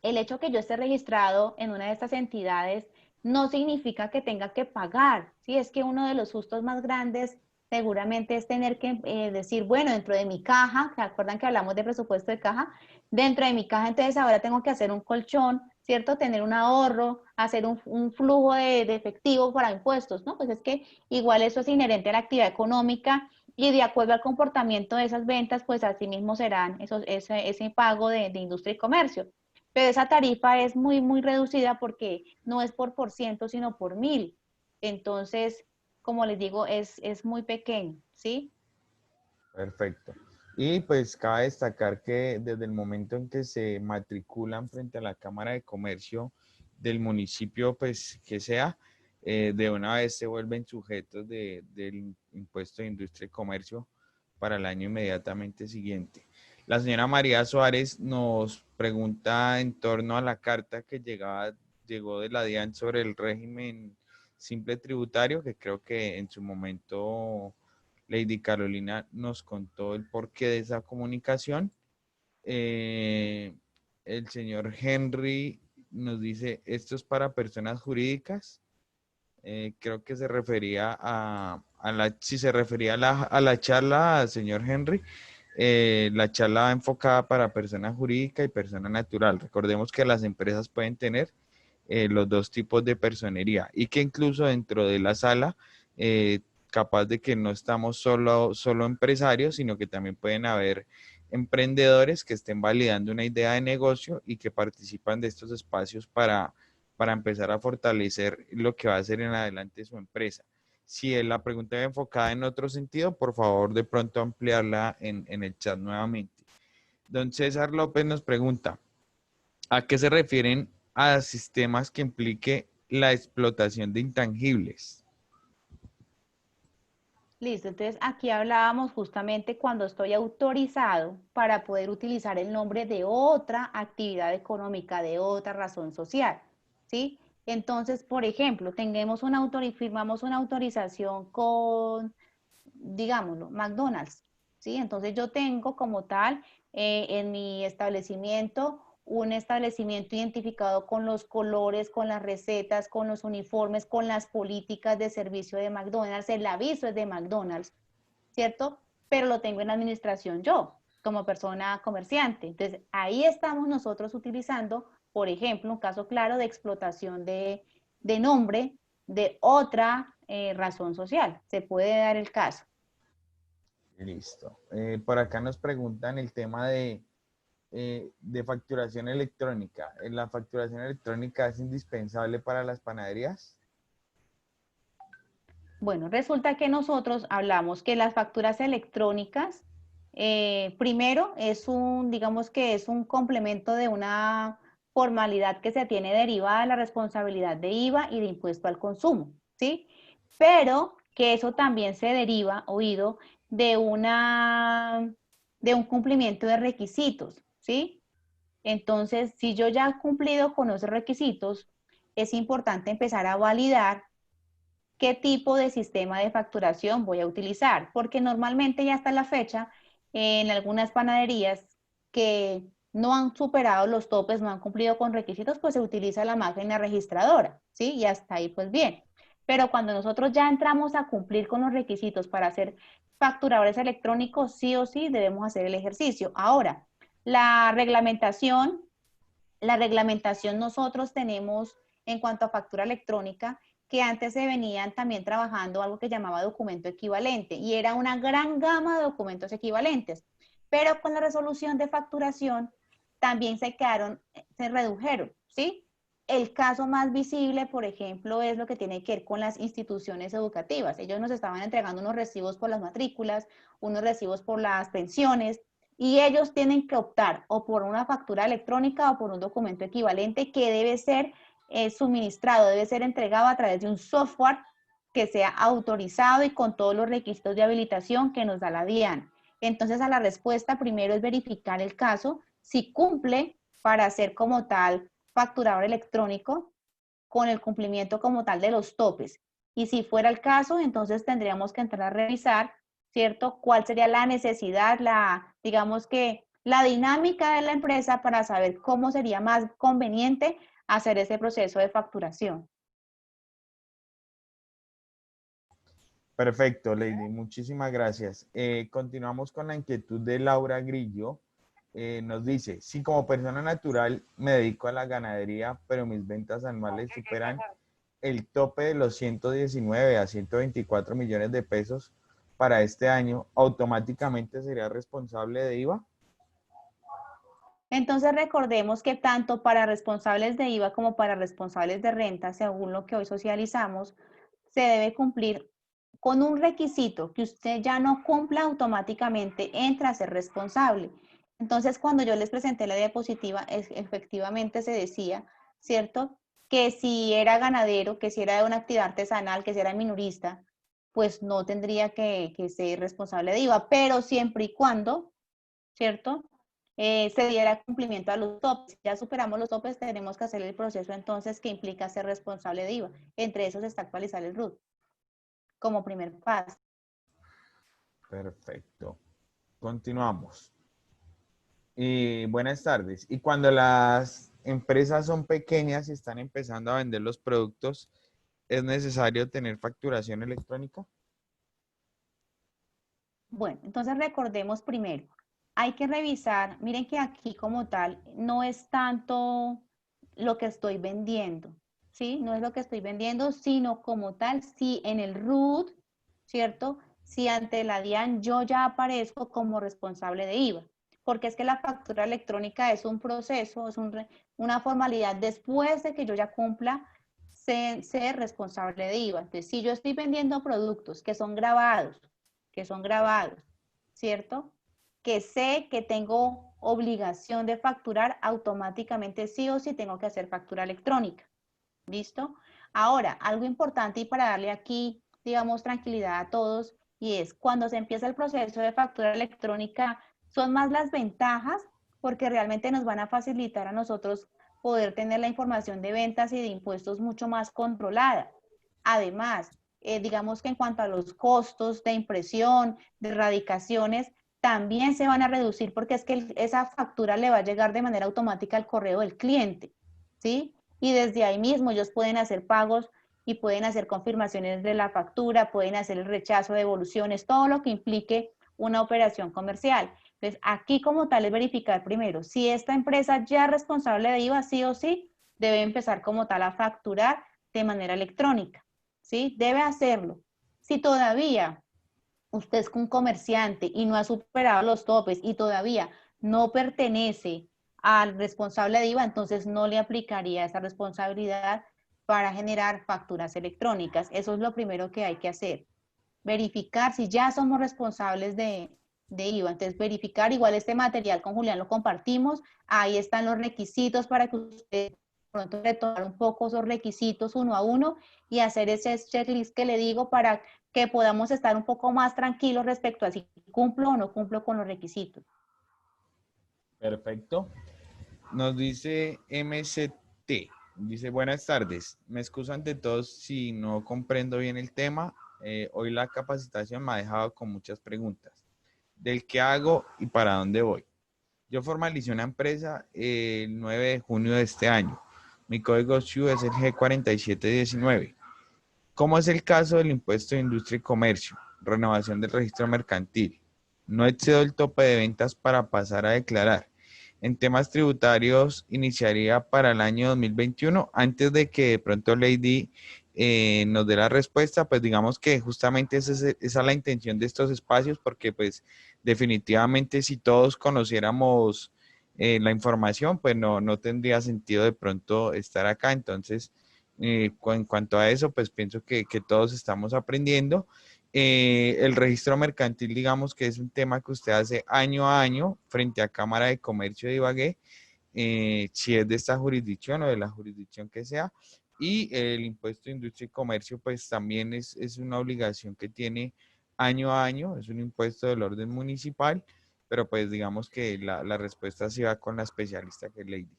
el hecho que yo esté registrado en una de estas entidades no significa que tenga que pagar. ¿Sí? Es que uno de los sustos más grandes seguramente es tener que decir, bueno, dentro de mi caja, ¿se acuerdan que hablamos de presupuesto de caja? Dentro de mi caja, entonces ahora tengo que hacer un colchón, ¿cierto? Tener un ahorro, hacer un flujo de efectivo para impuestos, ¿no? Pues es que igual eso es inherente a la actividad económica y de acuerdo al comportamiento de esas ventas, pues así mismo serán ese pago de industria y comercio. Pero esa tarifa es muy reducida porque no es por ciento, sino por 1000. Entonces, como les digo, es muy pequeño, ¿sí? Perfecto. Y pues cabe destacar que desde el momento en que se matriculan frente a la Cámara de Comercio del municipio, pues que sea, de una vez se vuelven sujetos del impuesto de industria y comercio para el año inmediatamente siguiente. La señora María Suárez nos pregunta en torno a la carta que llegó de la DIAN sobre el régimen simple tributario, que creo que en su momento Lady Carolina nos contó el porqué de esa comunicación. Eh, el señor Henry nos dice, esto es para personas jurídicas. Creo que se refería si se refería a la charla, señor Henry, la charla va enfocada para persona jurídica y persona natural. Recordemos que las empresas pueden tener los dos tipos de personería y que incluso dentro de la sala capaz de que no estamos solo empresarios, sino que también pueden haber emprendedores que estén validando una idea de negocio y que participan de estos espacios para empezar a fortalecer lo que va a ser en adelante su empresa. Si la pregunta es enfocada en otro sentido, por favor de pronto ampliarla en el chat nuevamente. Don César López nos pregunta, ¿a qué se refieren a sistemas que implique la explotación de intangibles? Listo, entonces aquí hablábamos justamente cuando estoy autorizado para poder utilizar el nombre de otra actividad económica, de otra razón social, ¿sí? Entonces, por ejemplo, firmamos una autorización con, digámoslo, McDonald's, ¿sí? Entonces yo tengo como tal en mi establecimiento un establecimiento identificado con los colores, con las recetas, con los uniformes, con las políticas de servicio de McDonald's, el aviso es de McDonald's, ¿cierto? Pero lo tengo en administración yo, como persona comerciante. Entonces, ahí estamos nosotros utilizando, por ejemplo, un caso claro de explotación de nombre de otra razón social. Se puede dar el caso. Listo. Por acá nos preguntan el tema de facturación electrónica. ¿La facturación electrónica es indispensable para las panaderías? Bueno, resulta que nosotros hablamos que las facturas electrónicas, primero es digamos que es un complemento de una formalidad que se tiene derivada de la responsabilidad de IVA y de impuesto al consumo, ¿sí? Pero que eso también se deriva, oído, de de un cumplimiento de requisitos, ¿sí? Entonces, si yo ya he cumplido con esos requisitos, es importante empezar a validar qué tipo de sistema de facturación voy a utilizar, porque normalmente ya hasta la fecha, en algunas panaderías que no han superado los topes, no han cumplido con requisitos, pues se utiliza la máquina registradora, ¿sí? Y hasta ahí pues bien. Pero cuando nosotros ya entramos a cumplir con los requisitos para ser facturadores electrónicos, sí o sí debemos hacer el ejercicio. Ahora, la reglamentación, la reglamentación nosotros tenemos en cuanto a factura electrónica, que antes se venían también trabajando algo que llamaba documento equivalente y era una gran gama de documentos equivalentes, pero con la resolución de facturación también se redujeron, ¿sí? El caso más visible, por ejemplo, es lo que tiene que ver con las instituciones educativas. Ellos nos estaban entregando unos recibos por las matrículas, unos recibos por las pensiones, y ellos tienen que optar o por una factura electrónica o por un documento equivalente que debe ser suministrado, debe ser entregado a través de un software que sea autorizado y con todos los requisitos de habilitación que nos da la DIAN. Entonces, a la respuesta primero es verificar el caso, si cumple para ser como tal facturador electrónico con el cumplimiento como tal de los topes. Y si fuera el caso, entonces tendríamos que entrar a revisar, ¿cierto? ¿Cuál sería la necesidad, digamos que la dinámica de la empresa para saber cómo sería más conveniente hacer ese proceso de facturación? Perfecto, Lady, muchísimas gracias. Continuamos con la inquietud de Laura Grillo. Nos dice, si como persona natural me dedico a la ganadería, pero mis ventas anuales superan el tope de los 119 a 124 millones de pesos para este año, ¿automáticamente sería responsable de IVA? Entonces recordemos que tanto para responsables de IVA como para responsables de renta, según lo que hoy socializamos, se debe cumplir con un requisito que usted ya no cumpla automáticamente, entra a ser responsable. Entonces, cuando yo les presenté la diapositiva, efectivamente se decía, ¿cierto? Que si era ganadero, que si era de una actividad artesanal, que si era minorista, pues no tendría que ser responsable de IVA, pero siempre y cuando, ¿cierto? Se diera cumplimiento a los topes. Si ya superamos los topes, tenemos que hacer el proceso entonces que implica ser responsable de IVA. Entre esos está actualizar el RUT como primer paso. Perfecto. Continuamos. Buenas tardes. Y cuando las empresas son pequeñas y están empezando a vender los productos, ¿es necesario tener facturación electrónica? Bueno, entonces recordemos primero, hay que revisar, miren que aquí como tal no es tanto lo que estoy vendiendo, ¿sí? No es lo que estoy vendiendo, sino como tal, si en el RUT, ¿cierto? Si ante la DIAN yo ya aparezco como responsable de IVA, porque es que la factura electrónica es un proceso, es una formalidad después de que yo ya cumpla ser responsable de IVA. Entonces, si yo estoy vendiendo productos que son grabados, ¿cierto? Que sé que tengo obligación de facturar automáticamente sí o sí tengo que hacer factura electrónica. ¿Listo? Ahora, algo importante y para darle aquí, digamos, tranquilidad a todos, y es cuando se empieza el proceso de factura electrónica, son más las ventajas porque realmente nos van a facilitar a nosotros poder tener la información de ventas y de impuestos mucho más controlada. Además, digamos que en cuanto a los costos de impresión, de radicaciones, también se van a reducir porque es que esa factura le va a llegar de manera automática al correo del cliente, ¿sí? Y desde ahí mismo ellos pueden hacer pagos y pueden hacer confirmaciones de la factura, pueden hacer el rechazo, devoluciones, todo lo que implique una operación comercial. Entonces, aquí como tal es verificar primero si esta empresa ya es responsable de IVA, sí o sí, debe empezar como tal a facturar de manera electrónica, ¿sí? Debe hacerlo. Si todavía usted es un comerciante y no ha superado los topes y todavía no pertenece al responsable de IVA, entonces no le aplicaría esa responsabilidad para generar facturas electrónicas. Eso es lo primero que hay que hacer. Verificar si ya somos responsables de IVA. Entonces, verificar igual este material con Julián lo compartimos. Ahí están los requisitos para que usted pronto retomar un poco esos requisitos uno a uno y hacer ese checklist que le digo para que podamos estar un poco más tranquilos respecto a si cumplo o no cumplo con los requisitos. Perfecto. Nos dice MCT. Dice, buenas tardes. Me excuso ante todos si no comprendo bien el tema. Hoy la capacitación me ha dejado con muchas preguntas. Del qué hago y para dónde voy. Yo formalicé una empresa el 9 de junio de este año. Mi código SHU es el G4719. ¿Cómo es el caso del impuesto de industria y comercio? Renovación del registro mercantil. No excedo el tope de ventas para pasar a declarar. En temas tributarios, iniciaría para el año 2021. Antes de que de pronto Lady nos dé la respuesta, pues digamos que justamente esa es la intención de estos espacios, porque pues definitivamente si todos conociéramos la información, pues no tendría sentido de pronto estar acá. Entonces, en cuanto a eso, pues pienso que todos estamos aprendiendo. El registro mercantil, digamos que es un tema que usted hace año a año frente a Cámara de Comercio de Ibagué, si es de esta jurisdicción o de la jurisdicción que sea. Y el impuesto de industria y comercio, pues también es una obligación que tiene año a año, es un impuesto del orden municipal, pero pues digamos que la respuesta sí va con la especialista que es Lady.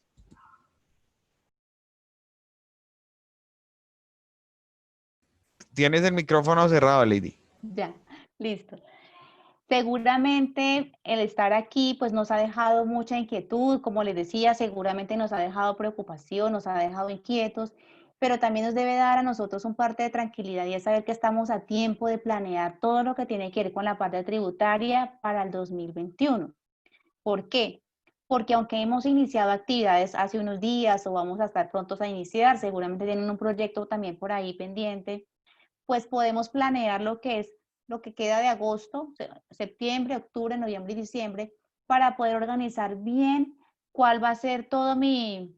Tienes el micrófono cerrado, Lady. Ya, listo. Seguramente el estar aquí pues nos ha dejado mucha inquietud, como les decía, seguramente nos ha dejado preocupación, nos ha dejado inquietos, pero también nos debe dar a nosotros un parte de tranquilidad y es saber que estamos a tiempo de planear todo lo que tiene que ver con la parte tributaria para el 2021. ¿Por qué? Porque aunque hemos iniciado actividades hace unos días o vamos a estar prontos a iniciar, seguramente tienen un proyecto también por ahí pendiente, pues podemos planear lo que es lo que queda de agosto, septiembre, octubre, noviembre y diciembre, para poder organizar bien cuál va a ser todo mi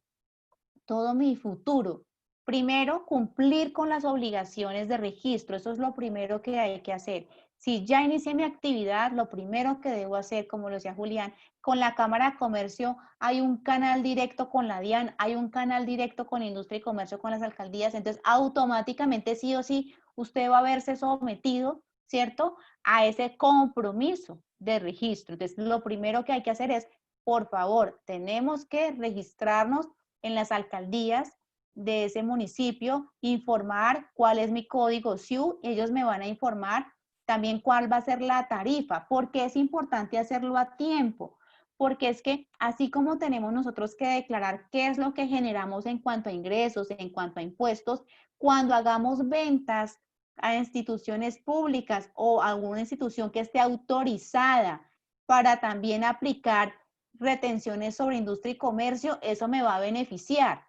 futuro. Primero, cumplir con las obligaciones de registro. Eso es lo primero que hay que hacer. Si ya inicié mi actividad, lo primero que debo hacer, como lo decía Julián, con la Cámara de Comercio hay un canal directo con la DIAN, hay un canal directo con Industria y Comercio con las alcaldías, entonces automáticamente sí o sí usted va a verse sometido, ¿cierto? A ese compromiso de registro. Entonces, lo primero que hay que hacer es, por favor, tenemos que registrarnos en las alcaldías de ese municipio, informar cuál es mi código SIU, ellos me van a informar también cuál va a ser la tarifa, porque es importante hacerlo a tiempo, porque es que así como tenemos nosotros que declarar qué es lo que generamos en cuanto a ingresos, en cuanto a impuestos, cuando hagamos ventas a instituciones públicas o a alguna institución que esté autorizada para también aplicar retenciones sobre industria y comercio, eso me va a beneficiar.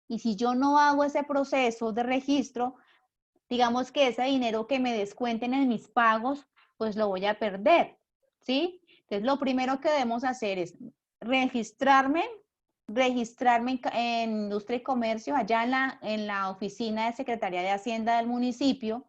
Y si yo no hago ese proceso de registro, digamos que ese dinero que me descuenten en mis pagos, pues lo voy a perder, ¿sí? Entonces, lo primero que debemos hacer es registrarme, en Industria y Comercio, allá en la oficina de Secretaría de Hacienda del municipio.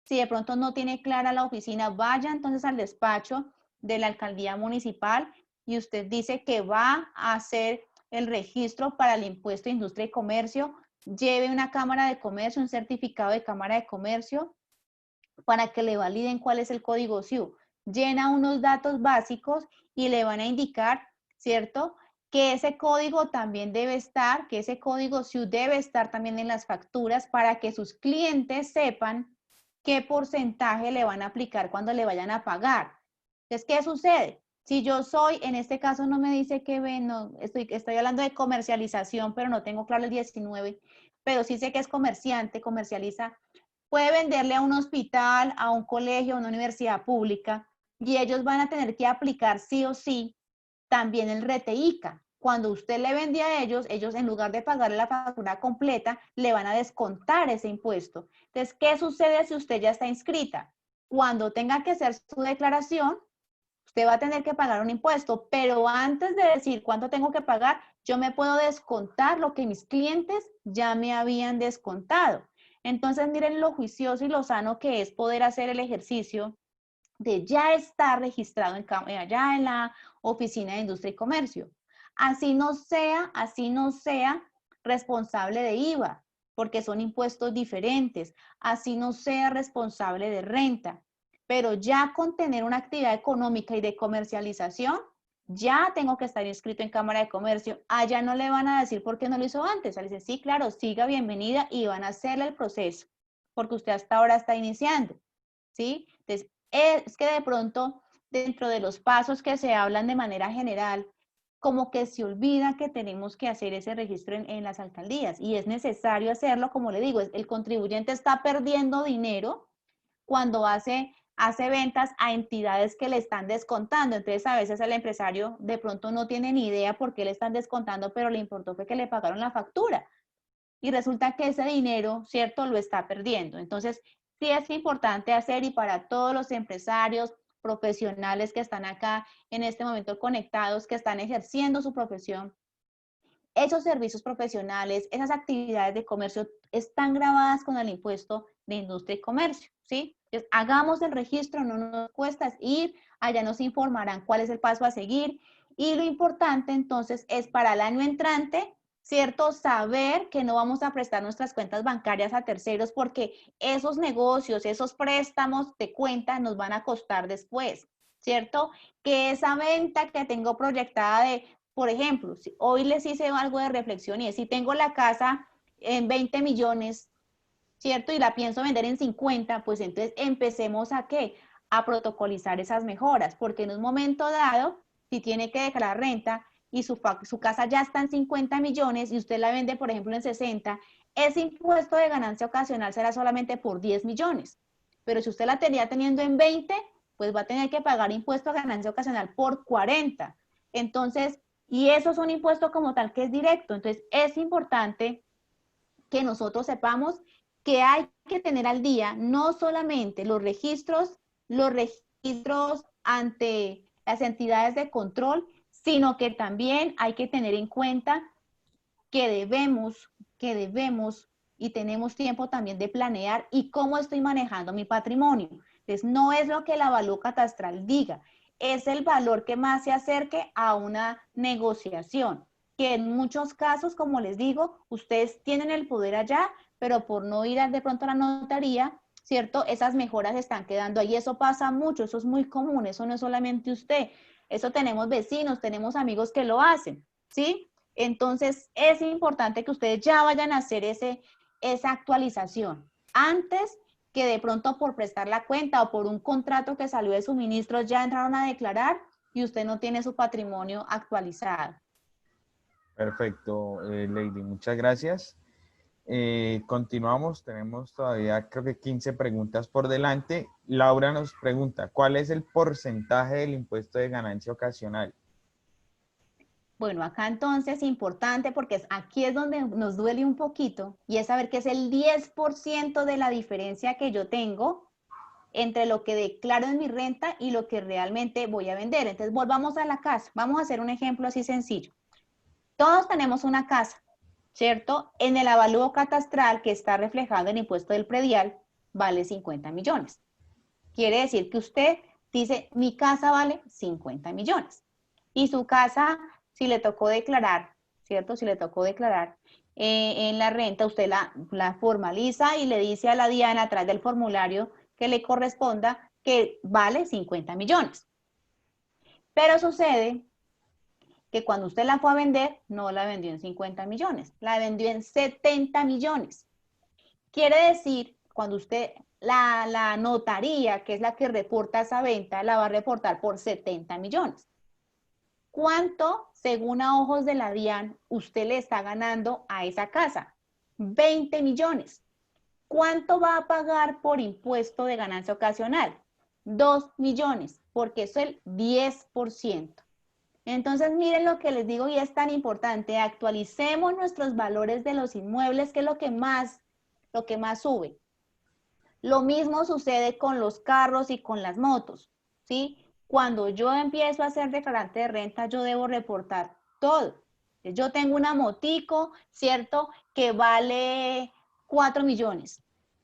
Si de pronto no tiene clara la oficina, vaya entonces al despacho de la alcaldía municipal y usted dice que va a hacer el registro para el impuesto de industria y comercio, lleve una cámara de comercio, un certificado de cámara de comercio para que le validen cuál es el código SIU. Llena unos datos básicos y le van a indicar, ¿cierto? Que ese código también debe estar, que ese código SIU debe estar también en las facturas para que sus clientes sepan qué porcentaje le van a aplicar cuando le vayan a pagar. Entonces, ¿qué sucede? Si yo soy, en este caso no me dice que no, estoy hablando de comercialización, pero no tengo claro el 19, pero sí sé que es comerciante, comercializa, puede venderle a un hospital, a un colegio, a una universidad pública, y ellos van a tener que aplicar sí o sí también el RETEICA. Cuando usted le vende a ellos, ellos en lugar de pagarle la factura completa, le van a descontar ese impuesto. Entonces, ¿qué sucede si usted ya está inscrita? Cuando tenga que hacer su declaración, usted va a tener que pagar un impuesto, pero antes de decir cuánto tengo que pagar, yo me puedo descontar lo que mis clientes ya me habían descontado. Entonces, miren lo juicioso y lo sano que es poder hacer el ejercicio de ya estar registrado allá en la Oficina de Industria y Comercio. Así no sea responsable de IVA, porque son impuestos diferentes, así no sea responsable de renta, pero ya con tener una actividad económica y de comercialización, ya tengo que estar inscrito en Cámara de Comercio. Allá no le van a decir por qué no lo hizo antes. Le dicen, sí, claro, siga, bienvenida, y van a hacerle el proceso, porque usted hasta ahora está iniciando, ¿sí? Entonces, es que de pronto, dentro de los pasos que se hablan de manera general, como que se olvida que tenemos que hacer ese registro en las alcaldías y es necesario hacerlo, como le digo, el contribuyente está perdiendo dinero cuando hace ventas a entidades que le están descontando. Entonces, a veces el empresario de pronto no tiene ni idea por qué le están descontando, pero le importó fue que le pagaron la factura. Y resulta que ese dinero, ¿cierto?, lo está perdiendo. Entonces, sí es importante hacer, y para todos los empresarios profesionales que están acá en este momento conectados, que están ejerciendo su profesión, esos servicios profesionales, esas actividades de comercio están grabadas con el impuesto de industria y comercio, ¿sí? Entonces, hagamos el registro, no nos cuesta ir, allá nos informarán cuál es el paso a seguir, y lo importante entonces es para el año entrante, ¿cierto? Saber que no vamos a prestar nuestras cuentas bancarias a terceros porque esos negocios, esos préstamos de cuenta nos van a costar después, ¿cierto? Que esa venta que tengo proyectada de, por ejemplo, hoy les hice algo de reflexión y es, si tengo la casa en 20 millones, ¿cierto? Y la pienso vender en 50, pues entonces empecemos a ¿qué? A protocolizar esas mejoras, porque en un momento dado, si tiene que declarar renta y su casa ya está en 50 millones y usted la vende, por ejemplo, en 60, ese impuesto de ganancia ocasional será solamente por 10 millones. Pero si usted la tenía teniendo en 20, pues va a tener que pagar impuesto a ganancia ocasional por 40. Entonces, y eso es un impuesto como tal que es directo. Entonces, es importante que nosotros sepamos que hay que tener al día no solamente los registros ante las entidades de control, sino que también hay que tener en cuenta que debemos y tenemos tiempo también de planear y cómo estoy manejando mi patrimonio. Entonces, no es lo que el avalúo catastral diga, es el valor que más se acerque a una negociación, que en muchos casos, como les digo, ustedes tienen el poder allá, pero por no ir de pronto a la notaría, ¿cierto? Esas mejoras están quedando ahí. Eso pasa mucho, eso es muy común, eso no es solamente usted. Eso tenemos vecinos, tenemos amigos que lo hacen, ¿sí? Entonces, es importante que ustedes ya vayan a hacer esa actualización antes que de pronto por prestar la cuenta o por un contrato que salió de suministros ya entraron a declarar y usted no tiene su patrimonio actualizado. Perfecto, Lady, muchas gracias. Continuamos, tenemos todavía creo que 15 preguntas por delante. Laura nos pregunta, ¿cuál es el porcentaje del impuesto de ganancia ocasional? Bueno, acá entonces importante porque aquí es donde nos duele un poquito y es saber que es el 10% de la diferencia que yo tengo entre lo que declaro en mi renta y lo que realmente voy a vender. Entonces, volvamos a la casa. Vamos a hacer un ejemplo así sencillo. Todos tenemos una casa, ¿cierto? En el avalúo catastral que está reflejado en el impuesto del predial, vale 50 millones. Quiere decir que usted dice, mi casa vale 50 millones. Y su casa, si le tocó declarar, ¿cierto? Si le tocó declarar en la renta, usted la formaliza y le dice a la DIAN a través del formulario que le corresponda que vale 50 millones. Pero sucede que cuando usted la fue a vender, no la vendió en 50 millones, la vendió en 70 millones. Quiere decir, cuando usted, la notaría, que es la que reporta esa venta, la va a reportar por 70 millones. ¿Cuánto, según a ojos de la DIAN, usted le está ganando a esa casa? 20 millones. ¿Cuánto va a pagar por impuesto de ganancia ocasional? 2 millones, porque es el 10%. Entonces, miren lo que les digo y es tan importante. Actualicemos nuestros valores de los inmuebles, que es lo que más sube. Lo mismo sucede con los carros y con las motos, ¿sí? Cuando yo empiezo a ser declarante de renta, yo debo reportar todo. Yo tengo una motico, ¿cierto? Que vale 4 millones,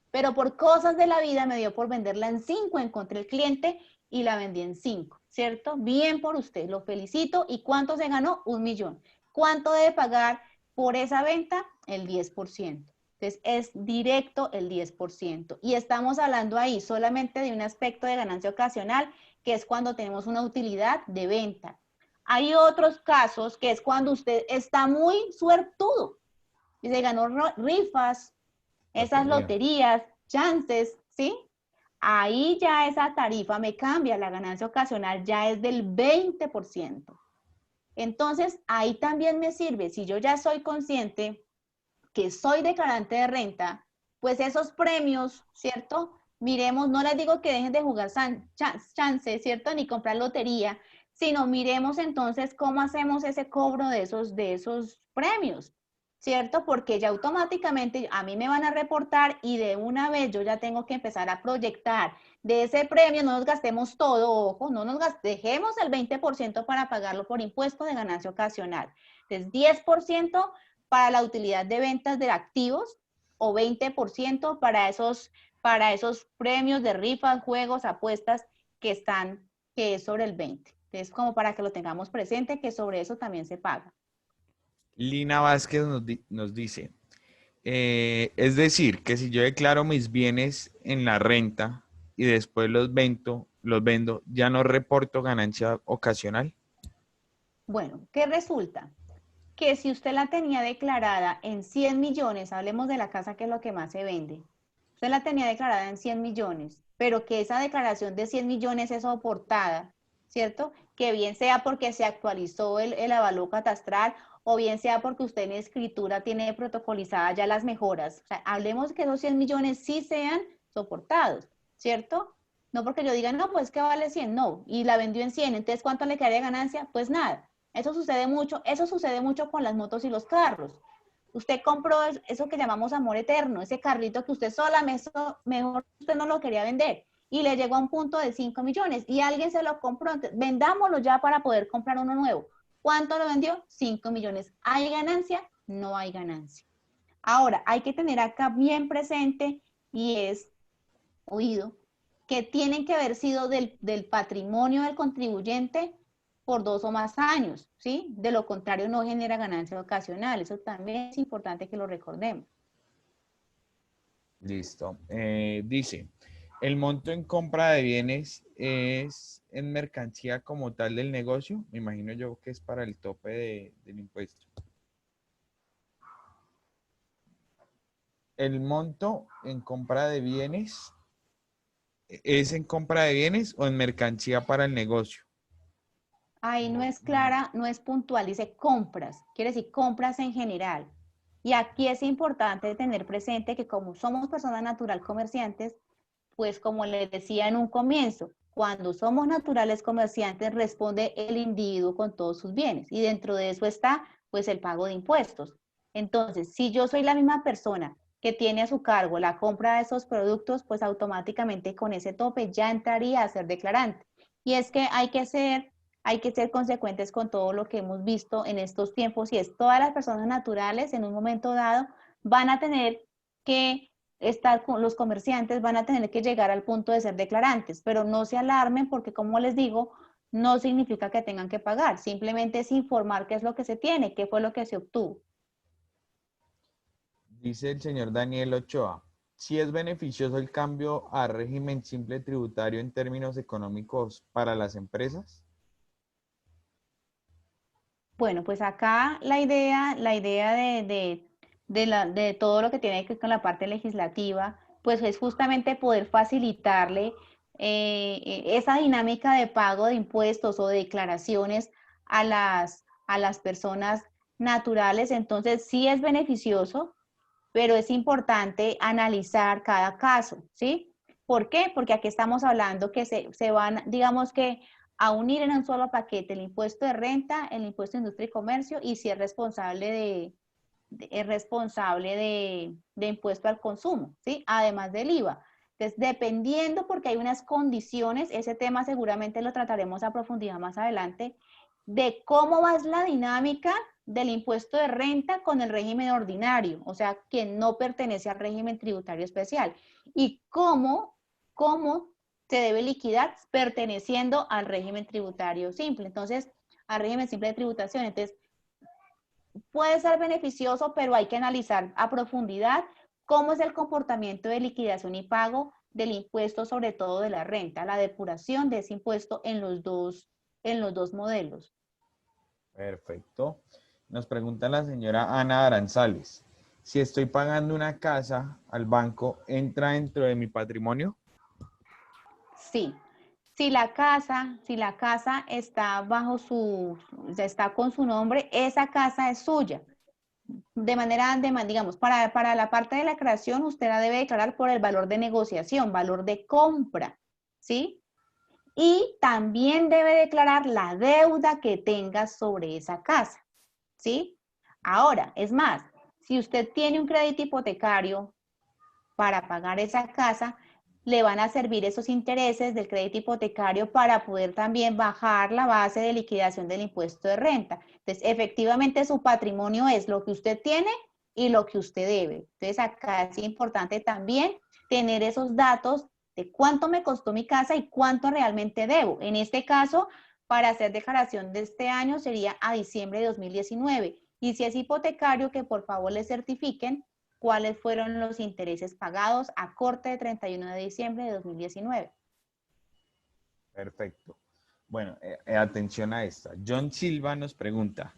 pero por cosas de la vida me dio por venderla en 5, encontré el cliente y la vendí en 5, ¿cierto? Bien por usted, lo felicito. ¿Y cuánto se ganó? 1 millón. ¿Cuánto debe pagar por esa venta? El 10%. Entonces, es directo el 10%. Y estamos hablando ahí solamente de un aspecto de ganancia ocasional, que es cuando tenemos una utilidad de venta. Hay otros casos que es cuando usted está muy suertudo y se ganó rifas, esas loterías, chances, ¿sí? Ahí ya esa tarifa me cambia, la ganancia ocasional ya es del 20%. Entonces, ahí también me sirve, si yo ya soy consciente que soy declarante de renta, pues esos premios, ¿cierto? Miremos, no les digo que dejen de jugar chance, ¿cierto? Ni comprar lotería, sino miremos entonces cómo hacemos ese cobro de esos premios, ¿cierto? Porque ya automáticamente a mí me van a reportar y de una vez yo ya tengo que empezar a proyectar de ese premio, no nos gastemos todo, ojo, no nos dejemos el 20% para pagarlo por impuesto de ganancia ocasional. Entonces, 10% para la utilidad de ventas de activos o 20% para esos premios de rifas, juegos, apuestas que es sobre el 20%. Entonces, como para que lo tengamos presente, que sobre eso también se paga. Lina Vázquez nos dice, es decir, que si yo declaro mis bienes en la renta y después los vendo, ya no reporto ganancia ocasional. Bueno, ¿qué resulta? Que si usted la tenía declarada en 100 millones, hablemos de la casa que es lo que más se vende, usted la tenía declarada en 100 millones, pero que esa declaración de 100 millones es soportada, ¿cierto? Que bien sea porque se actualizó el avalúo catastral o bien sea porque usted en escritura tiene protocolizadas ya las mejoras. O sea, hablemos que esos 100 millones sí sean soportados, ¿cierto? No porque yo diga, no, pues que vale 100, no, y la vendió en 100, entonces ¿cuánto le quedaría de ganancia? Pues nada. Eso sucede mucho con las motos y los carros. Usted compró eso que llamamos amor eterno, ese carrito que usted sola, mejor usted no lo quería vender y le llegó a un punto de 5 millones y alguien se lo compró, entonces, vendámoslo ya para poder comprar uno nuevo. ¿Cuánto lo vendió? 5 millones. ¿Hay ganancia? No hay ganancia. Ahora, hay que tener acá bien presente y es oído que tienen que haber sido del patrimonio del contribuyente por 2 o más años, ¿sí? De lo contrario no genera ganancia ocasional. Eso también es importante que lo recordemos. Listo. Dice, ¿el monto en compra de bienes es en mercancía como tal del negocio? Me imagino yo que es para el tope del impuesto. ¿El monto en compra de bienes es en compra de bienes o en mercancía para el negocio? Ahí no es clara, no es puntual, dice compras, quiere decir compras en general. Y aquí es importante tener presente que como somos personas natural comerciantes, pues como les decía en un comienzo, Cuando somos naturales comerciantes, responde el individuo con todos sus bienes y dentro de eso está pues el pago de impuestos. Entonces, si yo soy la misma persona que tiene a su cargo la compra de esos productos, pues automáticamente con ese tope ya entraría a ser declarante. Y es que hay que ser consecuentes con todo lo que hemos visto en estos tiempos y es todas las personas naturales en un momento dado van a tener que estar con los comerciantes, van a tener que llegar al punto de ser declarantes, pero no se alarmen porque como les digo, no significa que tengan que pagar, simplemente es informar qué es lo que se tiene, qué fue lo que se obtuvo. Dice el señor Daniel Ochoa, si es beneficioso el cambio a régimen simple tributario en términos económicos para las empresas. Bueno, pues acá la idea de todo lo que tiene que ver con la parte legislativa, pues es justamente poder facilitarle esa dinámica de pago de impuestos o de declaraciones a las personas naturales. Entonces, sí es beneficioso, pero es importante analizar cada caso, ¿sí? ¿Por qué? Porque aquí estamos hablando que se van, digamos que a unir en un solo paquete el impuesto de renta, el impuesto de industria y comercio y si es responsable de impuesto al consumo, ¿sí? Además del IVA. Entonces, dependiendo, porque hay unas condiciones, ese tema seguramente lo trataremos a profundidad más adelante, de cómo va la dinámica del impuesto de renta con el régimen ordinario, o sea, que no pertenece al régimen tributario especial, y cómo se debe liquidar perteneciendo al régimen tributario simple. Entonces, al régimen simple de tributación. Entonces, puede ser beneficioso, pero hay que analizar a profundidad cómo es el comportamiento de liquidación y pago del impuesto, sobre todo de la renta, la depuración de ese impuesto en los dos modelos. Perfecto. Nos pregunta la señora Ana Aranzales. Si estoy pagando una casa al banco, ¿entra dentro de mi patrimonio? Sí, si la casa está bajo está con su nombre, esa casa es suya. De manera, digamos, para la parte de la creación, usted la debe declarar por el valor de negociación, valor de compra, ¿sí? Y también debe declarar la deuda que tenga sobre esa casa, ¿sí? Ahora, es más, si usted tiene un crédito hipotecario para pagar esa casa, le van a servir esos intereses del crédito hipotecario para poder también bajar la base de liquidación del impuesto de renta. Entonces, efectivamente, su patrimonio es lo que usted tiene y lo que usted debe. Entonces, acá es importante también tener esos datos de cuánto me costó mi casa y cuánto realmente debo. En este caso, para hacer declaración de este año sería a diciembre de 2019. Y si es hipotecario, que por favor le certifiquen cuáles fueron los intereses pagados a corte de 31 de diciembre de 2019. Perfecto. Bueno, atención a esta. John Silva nos pregunta,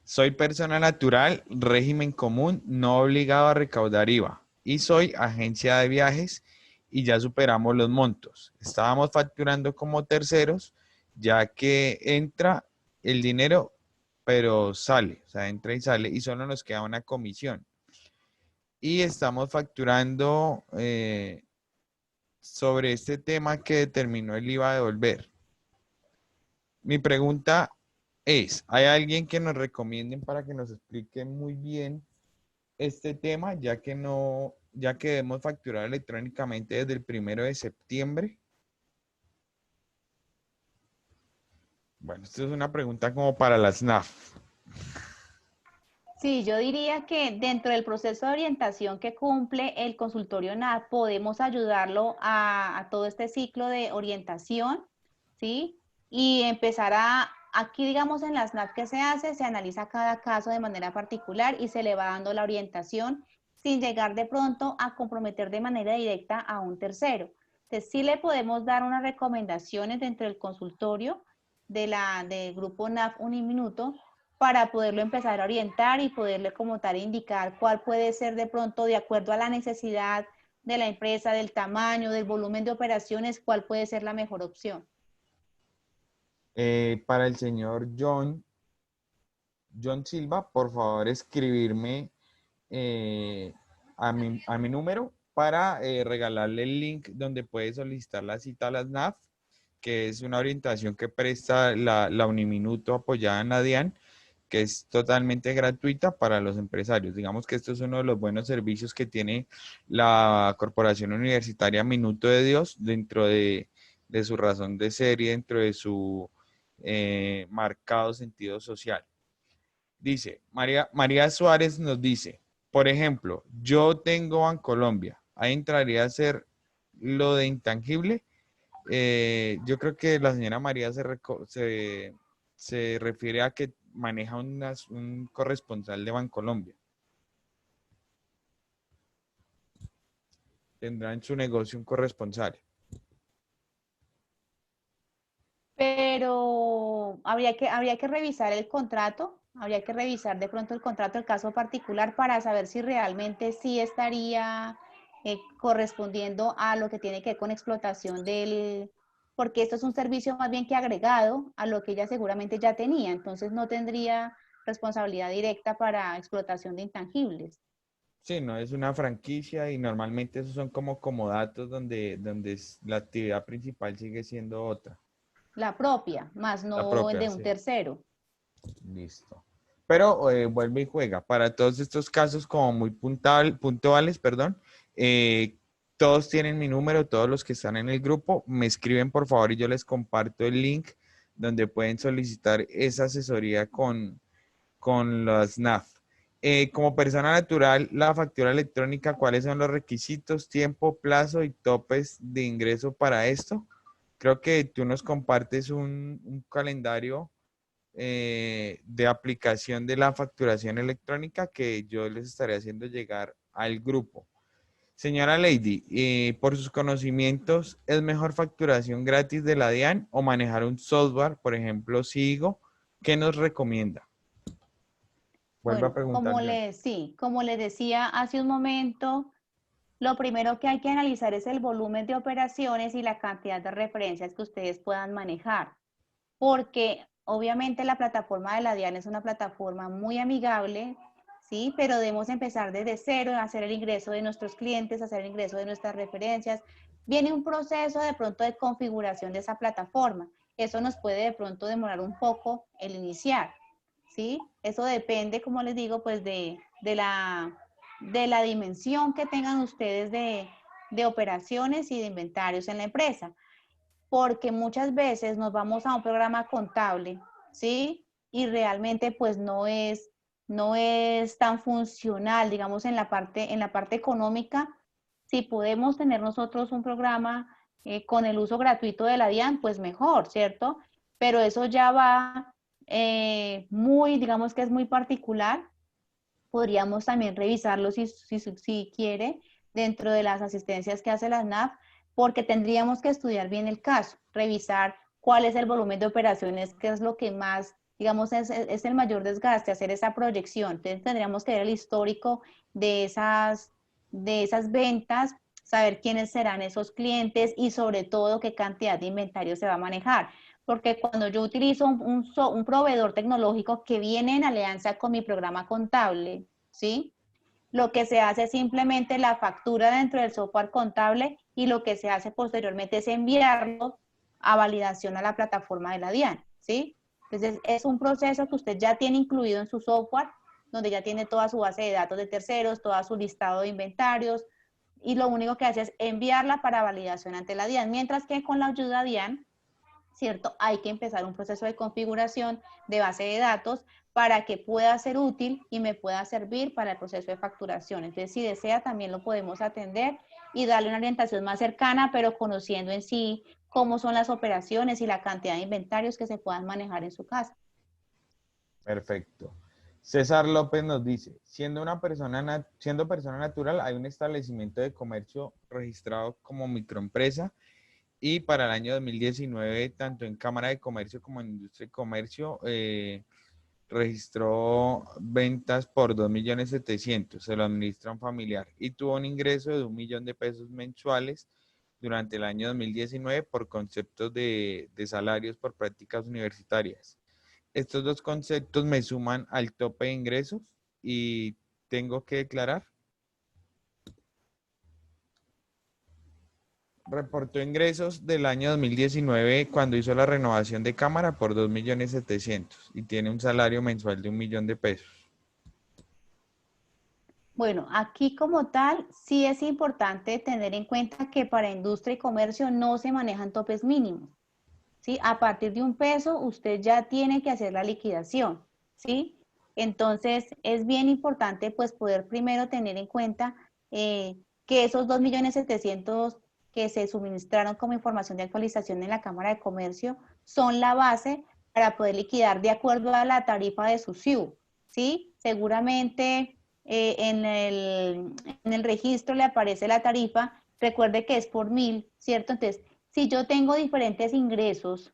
soy persona natural, régimen común, no obligado a recaudar IVA y soy agencia de viajes y ya superamos los montos. Estábamos facturando como terceros ya que entra el dinero, pero sale, o sea, entra y sale y solo nos queda una comisión. Y estamos facturando sobre este tema que determinó el IVA a devolver. Mi pregunta es, ¿hay alguien que nos recomienden para que nos explique muy bien este tema, ya que no, ya que debemos facturar electrónicamente desde el 1 de septiembre? Bueno, esto es una pregunta como para la SNAF. Sí, yo diría que dentro del proceso de orientación que cumple el consultorio NAP, podemos ayudarlo a todo este ciclo de orientación, ¿sí? Y empezar aquí digamos en las NAP que se hace, se analiza cada caso de manera particular y se le va dando la orientación sin llegar de pronto a comprometer de manera directa a un tercero. Entonces, sí le podemos dar unas recomendaciones dentro del consultorio del grupo NAP Uniminuto para poderlo empezar a orientar y poderle como tal indicar cuál puede ser de pronto de acuerdo a la necesidad de la empresa, del tamaño, del volumen de operaciones, cuál puede ser la mejor opción. Para el señor John Silva, por favor escribirme eh, a mi número para regalarle el link donde puede solicitar la cita a las NAF que es una orientación que presta la Uniminuto apoyada en la DIAN, que es totalmente gratuita para los empresarios. Digamos que esto es uno de los buenos servicios que tiene la Corporación Universitaria Minuto de Dios dentro de su razón de ser y dentro de su marcado sentido social. Dice, María Suárez nos dice, por ejemplo, yo tengo Bancolombia, ahí entraría a ser lo de intangible. Yo creo que la señora María se refiere a que maneja un corresponsal de Bancolombia. Tendrá en su negocio un corresponsal. Pero habría que revisar el contrato, habría que revisar de pronto el contrato, el caso particular, para saber si realmente sí estaría correspondiendo a lo que tiene que ver con explotación del, porque esto es un servicio más bien que agregado a lo que ella seguramente ya tenía, entonces no tendría responsabilidad directa para explotación de intangibles. Sí, no es una franquicia y normalmente esos son como comodatos donde la actividad principal sigue siendo otra, La propia, más la no propia, de un sí. tercero. Listo. Pero vuelve y juega. Para todos estos casos como muy puntuales, perdón, todos tienen mi número, todos los que están en el grupo, me escriben por favor y yo les comparto el link donde pueden solicitar esa asesoría con las NAF. Como persona natural, la factura electrónica, ¿cuáles son los requisitos, tiempo, plazo y topes de ingreso para esto? Creo que tú nos compartes un calendario de aplicación de la facturación electrónica que yo les estaré haciendo llegar al grupo. Señora Lady, por sus conocimientos, ¿es mejor facturación gratis de la DIAN o manejar un software, por ejemplo, Sigo? ¿Qué nos recomienda? Vuelvo a Bueno, preguntar yo. sí, como le decía hace un momento, lo primero que hay que analizar es el volumen de operaciones y la cantidad de referencias que ustedes puedan manejar, porque obviamente la plataforma de la DIAN es una plataforma muy amigable, ¿sí? Pero debemos empezar desde cero, hacer el ingreso de nuestros clientes, hacer el ingreso de nuestras referencias. Viene un proceso de pronto de configuración de esa plataforma. Eso nos puede de pronto demorar un poco el iniciar, ¿sí? Eso depende, como les digo, pues de la dimensión que tengan ustedes de operaciones y de inventarios en la empresa, porque muchas veces nos vamos a un programa contable, ¿sí? Y realmente pues no es tan funcional, digamos, en la parte económica. Si podemos tener nosotros un programa con el uso gratuito de la DIAN, pues mejor, ¿cierto? Pero eso ya va muy, digamos que es muy particular. Podríamos también revisarlo si quiere dentro de las asistencias que hace la NAF, porque tendríamos que estudiar bien el caso, revisar cuál es el volumen de operaciones, qué es lo que más, digamos, es el mayor desgaste, hacer esa proyección. Entonces tendríamos que ver el histórico de esas ventas, saber quiénes serán esos clientes y sobre todo qué cantidad de inventario se va a manejar. Porque cuando yo utilizo un proveedor tecnológico que viene en alianza con mi programa contable, ¿sí? Lo que se hace es simplemente la factura dentro del software contable y lo que se hace posteriormente es enviarlo a validación a la plataforma de la DIAN, ¿sí? Entonces, es un proceso que usted ya tiene incluido en su software, donde ya tiene toda su base de datos de terceros, todo su listado de inventarios, y lo único que hace es enviarla para validación ante la DIAN, mientras que con la ayuda DIAN, ¿cierto? Hay que empezar un proceso de configuración de base de datos para que pueda ser útil y me pueda servir para el proceso de facturación. Entonces, si desea, también lo podemos atender y darle una orientación más cercana, pero conociendo en sí cómo son las operaciones y la cantidad de inventarios que se puedan manejar en su casa. Perfecto. César López nos dice, siendo persona natural, hay un establecimiento de comercio registrado como microempresa y para el año 2019, tanto en Cámara de Comercio como en Industria y Comercio, registró ventas por 2.700.000, se lo administra un familiar y tuvo un ingreso de 1.000.000 de pesos mensuales durante el año 2019 por conceptos de salarios por prácticas universitarias. Estos dos conceptos me suman al tope de ingresos y tengo que declarar. Reportó ingresos del año 2019 cuando hizo la renovación de cámara por 2.700.000 y tiene un salario mensual de 1.000.000 de pesos. Bueno, aquí como tal, sí es importante tener en cuenta que para industria y comercio no se manejan topes mínimos, ¿sí? A partir de 1 peso, usted ya tiene que hacer la liquidación, ¿sí? Entonces, es bien importante, pues, poder primero tener en cuenta que esos 2.700.000 que se suministraron como información de actualización en la Cámara de Comercio son la base para poder liquidar de acuerdo a la tarifa de su SIU, ¿sí? Seguramente en el registro le aparece la tarifa, recuerde que es por 1.000, ¿cierto? Entonces, si yo tengo diferentes ingresos,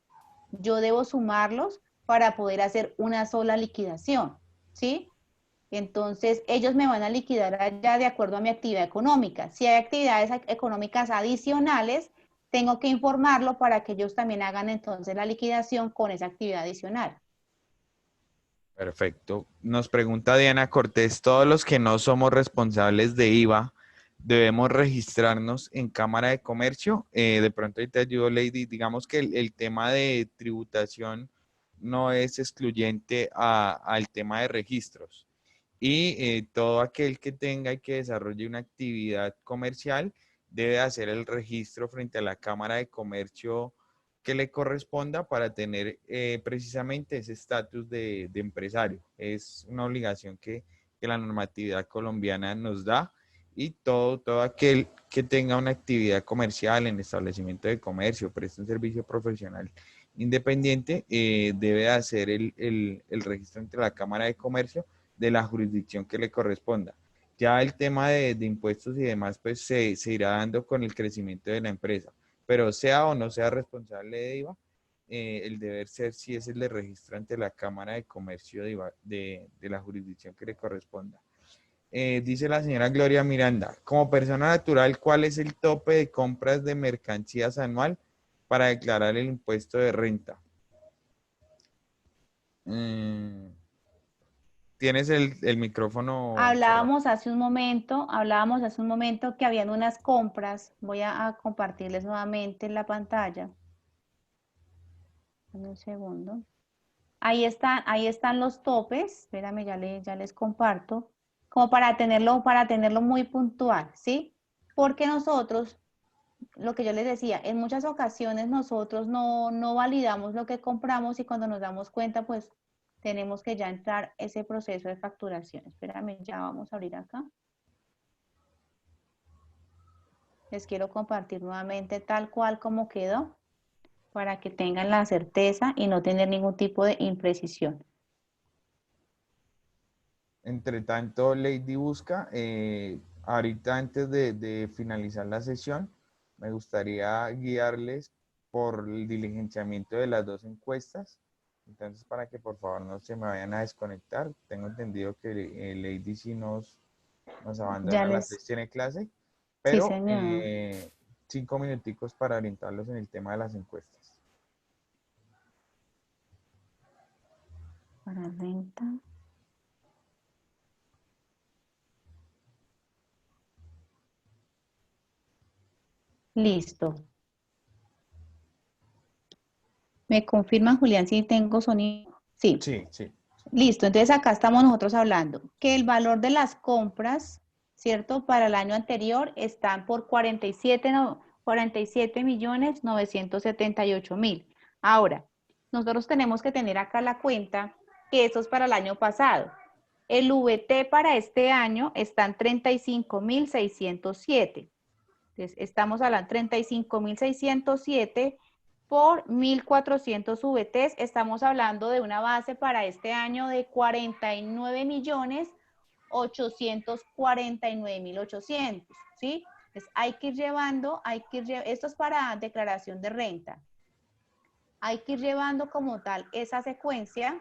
yo debo sumarlos para poder hacer una sola liquidación, ¿sí? Entonces, ellos me van a liquidar allá de acuerdo a mi actividad económica. Si hay actividades económicas adicionales, tengo que informarlo para que ellos también hagan entonces la liquidación con esa actividad adicional. Perfecto. Nos pregunta Diana Cortés, todos los que no somos responsables de IVA, ¿debemos registrarnos en Cámara de Comercio? De pronto ahí te ayudo, Lady. Digamos que el tema de tributación no es excluyente al tema de registros. Y todo aquel que tenga y que desarrolle una actividad comercial debe hacer el registro frente a la Cámara de Comercio que le corresponda para tener precisamente ese estatus de empresario. Es una obligación que la normatividad colombiana nos da y todo aquel que tenga una actividad comercial en establecimiento de comercio, presta un servicio profesional independiente, debe hacer el registro entre la Cámara de Comercio de la jurisdicción que le corresponda. Ya el tema de impuestos y demás, pues se irá dando con el crecimiento de la empresa, pero sea o no sea responsable de IVA, el deber ser sí es el de registro ante la Cámara de Comercio de la jurisdicción que le corresponda. Dice la señora Gloria Miranda, como persona natural, ¿cuál es el tope de compras de mercancías anual para declarar el impuesto de renta? Tienes el micrófono cerrado. Hablábamos hace un momento que habían unas compras. Voy a compartirles nuevamente en la pantalla. Dame un segundo. Ahí están los topes. Espérame, ya les comparto. Como para tenerlo muy puntual, ¿sí? Porque nosotros, lo que yo les decía, en muchas ocasiones nosotros no validamos lo que compramos y cuando nos damos cuenta, pues tenemos que ya entrar ese proceso de facturación. Espérame, ya vamos a abrir acá. Les quiero compartir nuevamente tal cual como quedó para que tengan la certeza y no tener ningún tipo de imprecisión. Entre tanto, Lady busca, ahorita antes de finalizar la sesión, me gustaría guiarles por el diligenciamiento de las dos encuestas. Entonces, para que por favor no se me vayan a desconectar, tengo entendido que Lady sí nos Ya abandona a las les, 6, tiene clase, sí pero señor, 5 minuticos para orientarlos en el tema de las encuestas. para renta. Listo. ¿Me confirman, Julián, si tengo sonido? Sí. Sí, sí. Listo, entonces acá estamos nosotros hablando que el valor de las compras, ¿cierto? Para el año anterior están por 47.978.000. Ahora, nosotros tenemos que tener acá la cuenta que eso es para el año pasado. El VT para este año está en 35.607. Entonces, estamos hablando de 35.607 por 1.400 VTs, estamos hablando de una base para este año de 49.849.800, ¿sí? Entonces hay que ir llevando, esto es para declaración de renta, hay que ir llevando como tal esa secuencia,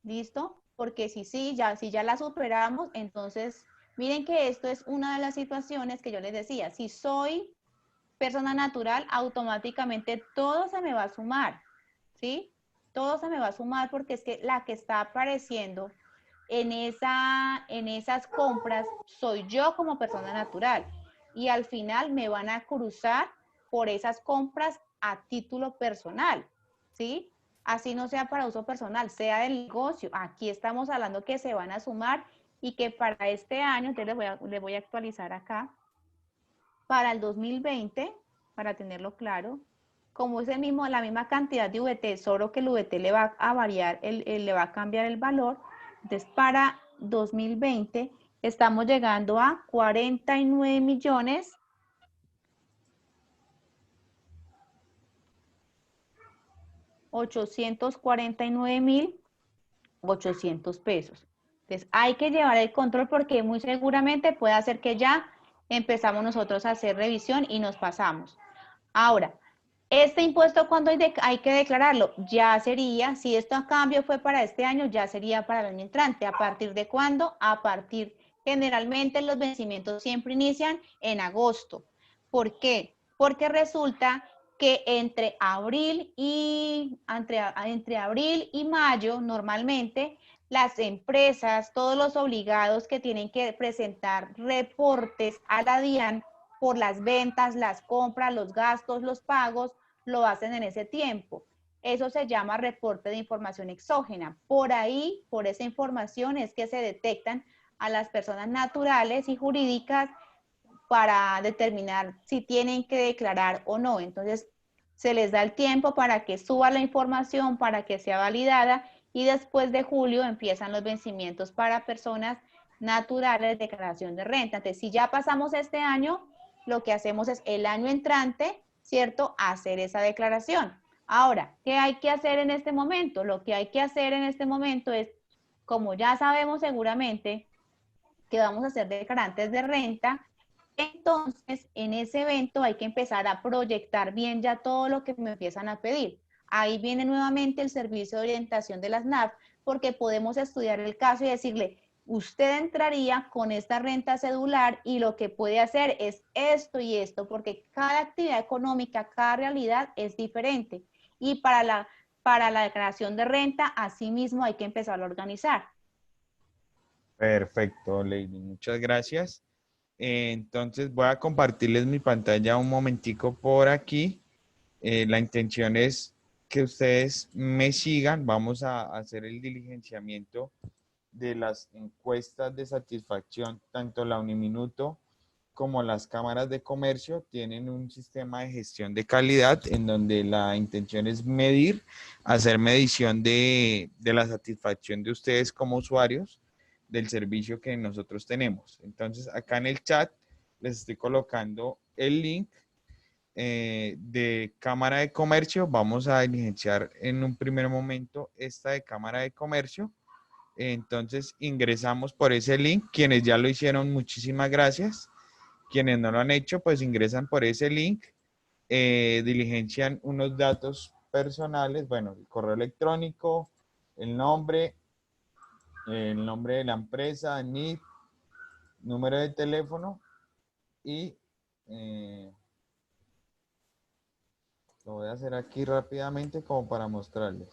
¿listo? Porque si ya la superamos, entonces, miren que esto es una de las situaciones que yo les decía, si soy persona natural, automáticamente todo se me va a sumar, ¿sí? Todo se me va a sumar porque es que la que está apareciendo en esas compras soy yo como persona natural y al final me van a cruzar por esas compras a título personal, ¿sí? Así no sea para uso personal, sea del negocio. Aquí estamos hablando que se van a sumar y que para este año, entonces les voy a actualizar acá, para el 2020, para tenerlo claro, como es la misma cantidad de VT, solo que el VT le va a variar, le va a cambiar el valor, entonces para 2020 estamos llegando a 49 millones 849.800 pesos. Entonces hay que llevar el control porque muy seguramente puede hacer que ya empezamos nosotros a hacer revisión y nos pasamos. Ahora, este impuesto cuando hay que declararlo, ya sería, si esto a cambio fue para este año, ya sería para el año entrante. ¿A partir de cuándo? A partir, generalmente los vencimientos siempre inician en agosto. ¿Por qué? Porque resulta que entre abril y mayo, normalmente, las empresas, todos los obligados que tienen que presentar reportes a la DIAN por las ventas, las compras, los gastos, los pagos, lo hacen en ese tiempo. Eso se llama reporte de información exógena. Por ahí, por esa información es que se detectan a las personas naturales y jurídicas para determinar si tienen que declarar o no. Entonces, se les da el tiempo para que suba la información, para que sea validada y después de julio empiezan los vencimientos para personas naturales de declaración de renta. Entonces, si ya pasamos este año, lo que hacemos es el año entrante, ¿cierto? Hacer esa declaración. Ahora, ¿qué hay que hacer en este momento? Lo que hay que hacer en este momento es, como ya sabemos seguramente que vamos a ser declarantes de renta, entonces en ese evento hay que empezar a proyectar bien ya todo lo que me empiezan a pedir. Ahí viene nuevamente el servicio de orientación de las NAF, porque podemos estudiar el caso y decirle, usted entraría con esta renta cedular y lo que puede hacer es esto y esto, porque cada actividad económica, cada realidad es diferente. Y para la declaración de renta, asimismo hay que empezar a organizar. Perfecto, Lady. Muchas gracias. Entonces voy a compartirles mi pantalla un momentico por aquí. La intención es que ustedes me sigan. Vamos a hacer el diligenciamiento de las encuestas de satisfacción, tanto la Uniminuto como las cámaras de comercio tienen un sistema de gestión de calidad en donde la intención es medir, hacer medición de la satisfacción de ustedes como usuarios del servicio que nosotros tenemos. Entonces, acá en el chat les estoy colocando el link de Cámara de Comercio. Vamos a diligenciar en un primer momento esta de Cámara de Comercio. Entonces ingresamos por ese link. Quienes ya lo hicieron, muchísimas gracias. Quienes no lo han hecho, pues ingresan por ese link, diligencian unos datos personales, bueno, el correo electrónico, el nombre de la empresa, NIF, número de teléfono y lo voy a hacer aquí rápidamente como para mostrarles.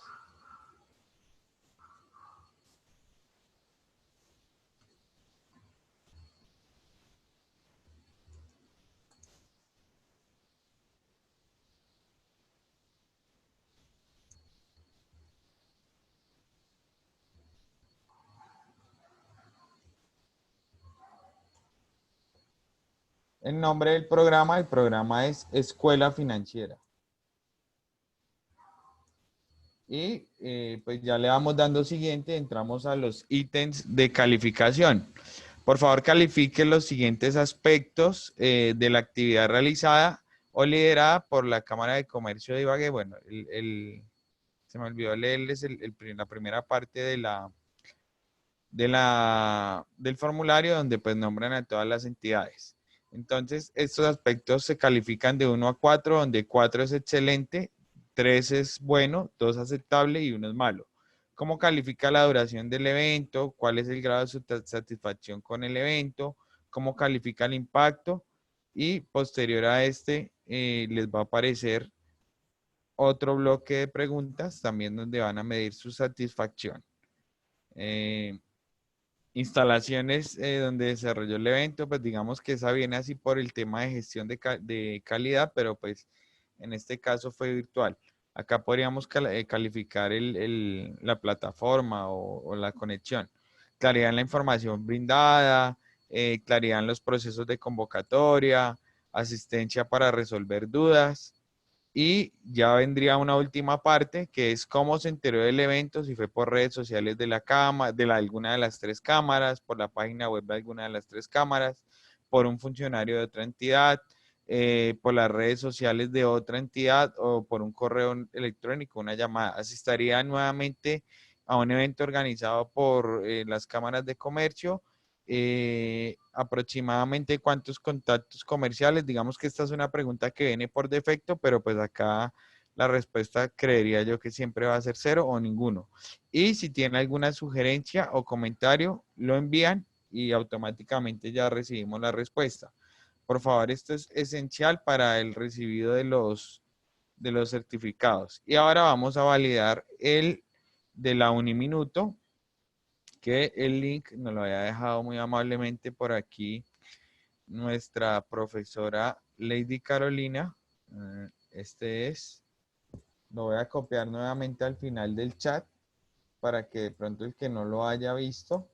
El nombre del programa, el programa es Escuela Financiera. Y pues ya le vamos dando siguiente, entramos a los ítems de calificación. Por favor, califique los siguientes aspectos de la actividad realizada o liderada por la Cámara de Comercio de Ibagué. Bueno, se me olvidó leerles la primera parte del formulario donde pues nombran a todas las entidades. Entonces, estos aspectos se califican de 1 a 4, donde 4 es excelente, 3 es bueno, 2 aceptable y 1 es malo. ¿Cómo califica la duración del evento? ¿Cuál es el grado de su satisfacción con el evento? ¿Cómo califica el impacto? Y posterior a este, les va a aparecer otro bloque de preguntas también donde van a medir su satisfacción. instalaciones donde desarrolló el evento, pues digamos que esa viene así por el tema de gestión de calidad, pero pues en este caso fue virtual. Acá podríamos calificar la plataforma o la conexión. Claridad en la información brindada, claridad en los procesos de convocatoria, asistencia para resolver dudas. Y ya vendría una última parte, que es cómo se enteró del evento, si fue por redes sociales de la cámara, alguna de las tres cámaras, por la página web de alguna de las tres cámaras, por un funcionario de otra entidad, por las redes sociales de otra entidad o por un correo electrónico, una llamada. Asistiría nuevamente a un evento organizado por las cámaras de comercio. Aproximadamente cuántos contactos comerciales. Digamos que esta es una pregunta que viene por defecto, pero pues acá la respuesta creería yo que siempre va a ser cero o ninguno. Y si tiene alguna sugerencia o comentario, lo envían y automáticamente ya recibimos la respuesta. Por favor, esto es esencial para el recibido de los certificados. Y ahora vamos a validar el de la Uniminuto, que el link nos lo había dejado muy amablemente por aquí nuestra profesora Lady Carolina. Este es, lo voy a copiar nuevamente al final del chat para que de pronto el que no lo haya visto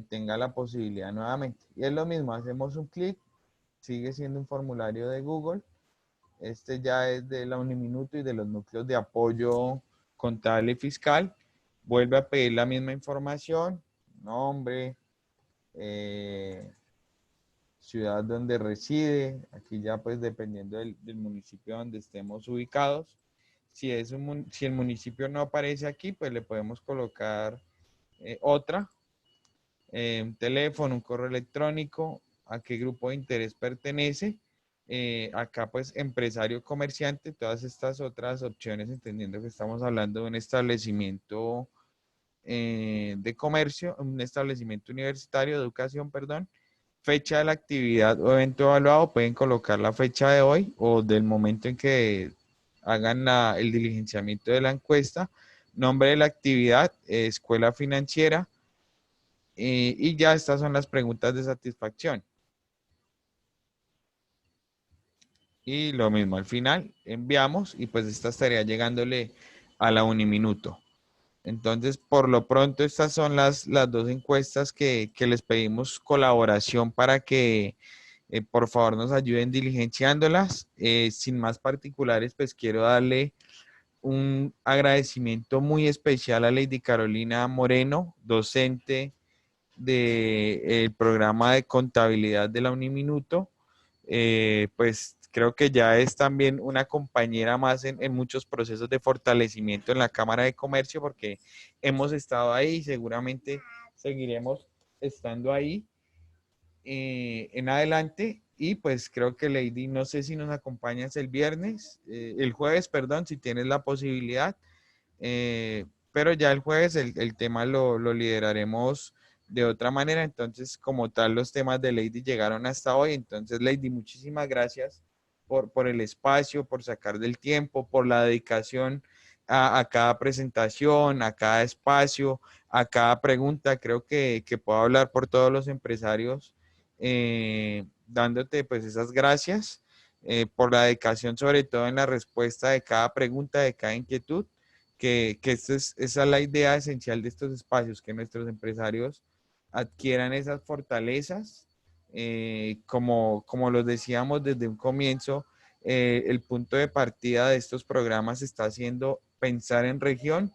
tenga la posibilidad nuevamente. Y es lo mismo, hacemos un clic, sigue siendo un formulario de Google. Este ya es de la Uniminuto y de los núcleos de apoyo contable y fiscal. Vuelve a pedir la misma información, nombre, ciudad donde reside, aquí ya pues dependiendo del municipio donde estemos ubicados. Si el municipio no aparece aquí, pues le podemos colocar otra, un teléfono, un correo electrónico, a qué grupo de interés pertenece. Acá pues empresario, comerciante, todas estas otras opciones, entendiendo que estamos hablando de un establecimiento de comercio, un establecimiento universitario, de educación, perdón. Fecha de la actividad o evento evaluado, pueden colocar la fecha de hoy o del momento en que hagan el diligenciamiento de la encuesta, nombre de la actividad, escuela financiera, y ya estas son las preguntas de satisfacción. Y lo mismo, al final enviamos y pues esta estaría llegándole a la Uniminuto. Entonces, por lo pronto, estas son las dos encuestas que les pedimos colaboración para que por favor nos ayuden diligenciándolas. Sin más particulares, pues quiero darle un agradecimiento muy especial a Lady Carolina Moreno, docente del programa de contabilidad de la Uniminuto. Pues creo que ya es también una compañera más en muchos procesos de fortalecimiento en la Cámara de Comercio, porque hemos estado ahí y seguramente seguiremos estando ahí en adelante. Y pues creo que Lady, no sé si nos acompañas el jueves, perdón, si tienes la posibilidad, pero ya el jueves el tema lo lideraremos de otra manera. Entonces, como tal, los temas de Lady llegaron hasta hoy. Entonces, Lady, muchísimas gracias por el espacio, por sacar del tiempo, por la dedicación a cada presentación, a cada espacio, a cada pregunta. Creo que puedo hablar por todos los empresarios dándote pues esas gracias por la dedicación, sobre todo en la respuesta de cada pregunta, de cada inquietud, que esa es la idea esencial de estos espacios, que nuestros empresarios adquieran esas fortalezas. Como los decíamos desde un comienzo, el punto de partida de estos programas está siendo pensar en región,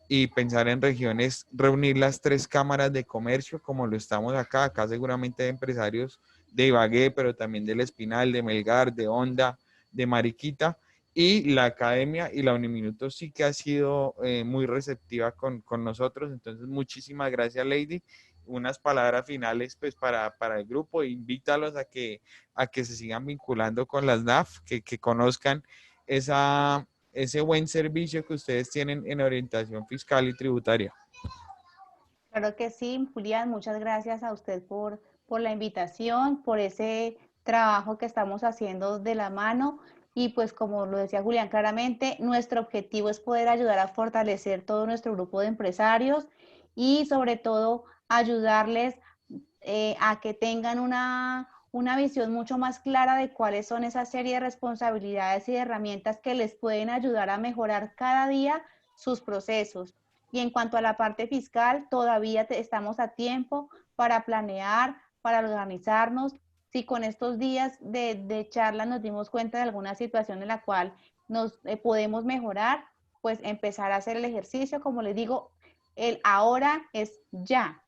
y pensar en regiones, reunir las tres cámaras de comercio, como lo estamos acá. Acá seguramente hay empresarios de Ibagué, pero también del Espinal, de Melgar, de Honda, de Mariquita, y la academia y la Uniminuto sí que ha sido muy receptiva con nosotros. Entonces, muchísimas gracias, Lady. Unas palabras finales pues para el grupo. Invítalos a que se sigan vinculando con las NAF, que conozcan ese buen servicio que ustedes tienen en orientación fiscal y tributaria. Claro que sí, Julián, muchas gracias a usted por la invitación, por ese trabajo que estamos haciendo de la mano. Y pues como lo decía Julián claramente, nuestro objetivo es poder ayudar a fortalecer todo nuestro grupo de empresarios y sobre todo ayudarles a que tengan una visión mucho más clara de cuáles son esa serie de responsabilidades y de herramientas que les pueden ayudar a mejorar cada día sus procesos. Y en cuanto a la parte fiscal, todavía estamos a tiempo para planear, para organizarnos. Si con estos días de charla nos dimos cuenta de alguna situación en la cual nos podemos mejorar, pues empezar a hacer el ejercicio, como les digo, el ahora es ya.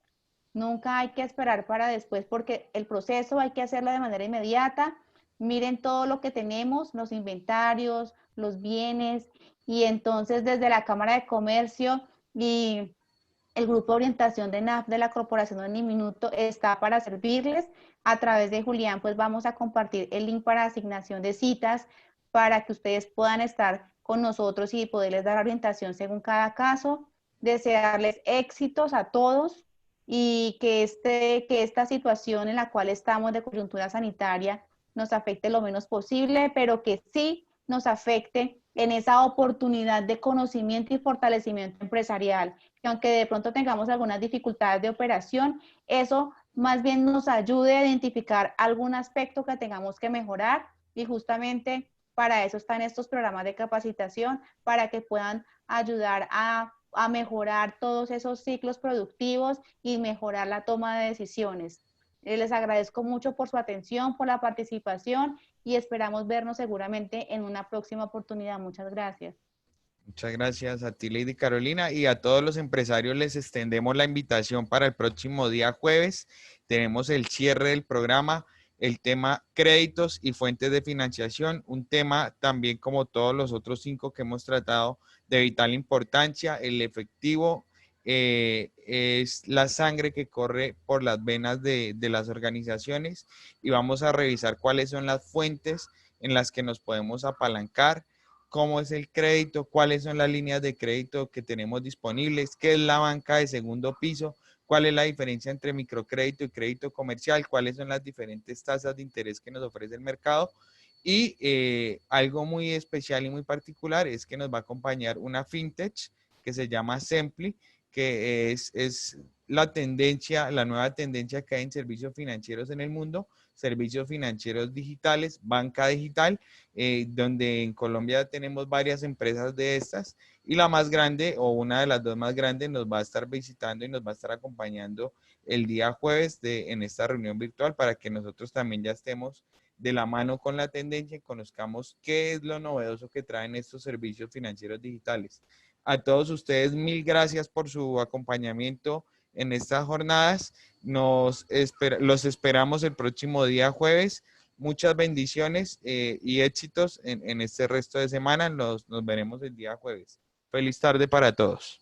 Nunca hay que esperar para después porque el proceso hay que hacerlo de manera inmediata. Miren todo lo que tenemos, los inventarios, los bienes, y entonces desde la Cámara de Comercio y el Grupo de Orientación de NAF de la Corporación de Uniminuto está para servirles. A través de Julián, pues vamos a compartir el link para asignación de citas para que ustedes puedan estar con nosotros y poderles dar orientación según cada caso. Desearles éxitos a todos y que esta situación en la cual estamos de coyuntura sanitaria nos afecte lo menos posible, pero que sí nos afecte en esa oportunidad de conocimiento y fortalecimiento empresarial, que aunque de pronto tengamos algunas dificultades de operación, eso más bien nos ayude a identificar algún aspecto que tengamos que mejorar, y justamente para eso están estos programas de capacitación, para que puedan ayudar a mejorar todos esos ciclos productivos y mejorar la toma de decisiones. Les agradezco mucho por su atención, por la participación, y esperamos vernos seguramente en una próxima oportunidad. Muchas gracias. Muchas gracias a ti, Lady Carolina, y a todos los empresarios les extendemos la invitación para el próximo día jueves. Tenemos el cierre del programa, el tema créditos y fuentes de financiación, un tema también como todos los otros 5 que hemos tratado de vital importancia. El efectivo es la sangre que corre por las venas de las organizaciones, y vamos a revisar cuáles son las fuentes en las que nos podemos apalancar, cómo es el crédito, cuáles son las líneas de crédito que tenemos disponibles, qué es la banca de segundo piso, cuál es la diferencia entre microcrédito y crédito comercial, cuáles son las diferentes tasas de interés que nos ofrece el mercado. Y algo muy especial y muy particular es que nos va a acompañar una fintech que se llama Sempli, que es la tendencia, la nueva tendencia que hay en servicios financieros en el mundo, servicios financieros digitales, banca digital, donde en Colombia tenemos varias empresas de estas, y la más grande o una de las 2 más grandes nos va a estar visitando y nos va a estar acompañando el día jueves en esta reunión virtual, para que nosotros también ya estemos de la mano con la tendencia y conozcamos qué es lo novedoso que traen estos servicios financieros digitales. A todos ustedes, mil gracias por su acompañamiento en estas jornadas. Los esperamos el próximo día jueves. Muchas bendiciones y éxitos en este resto de semana. Nos veremos el día jueves. Feliz tarde para todos.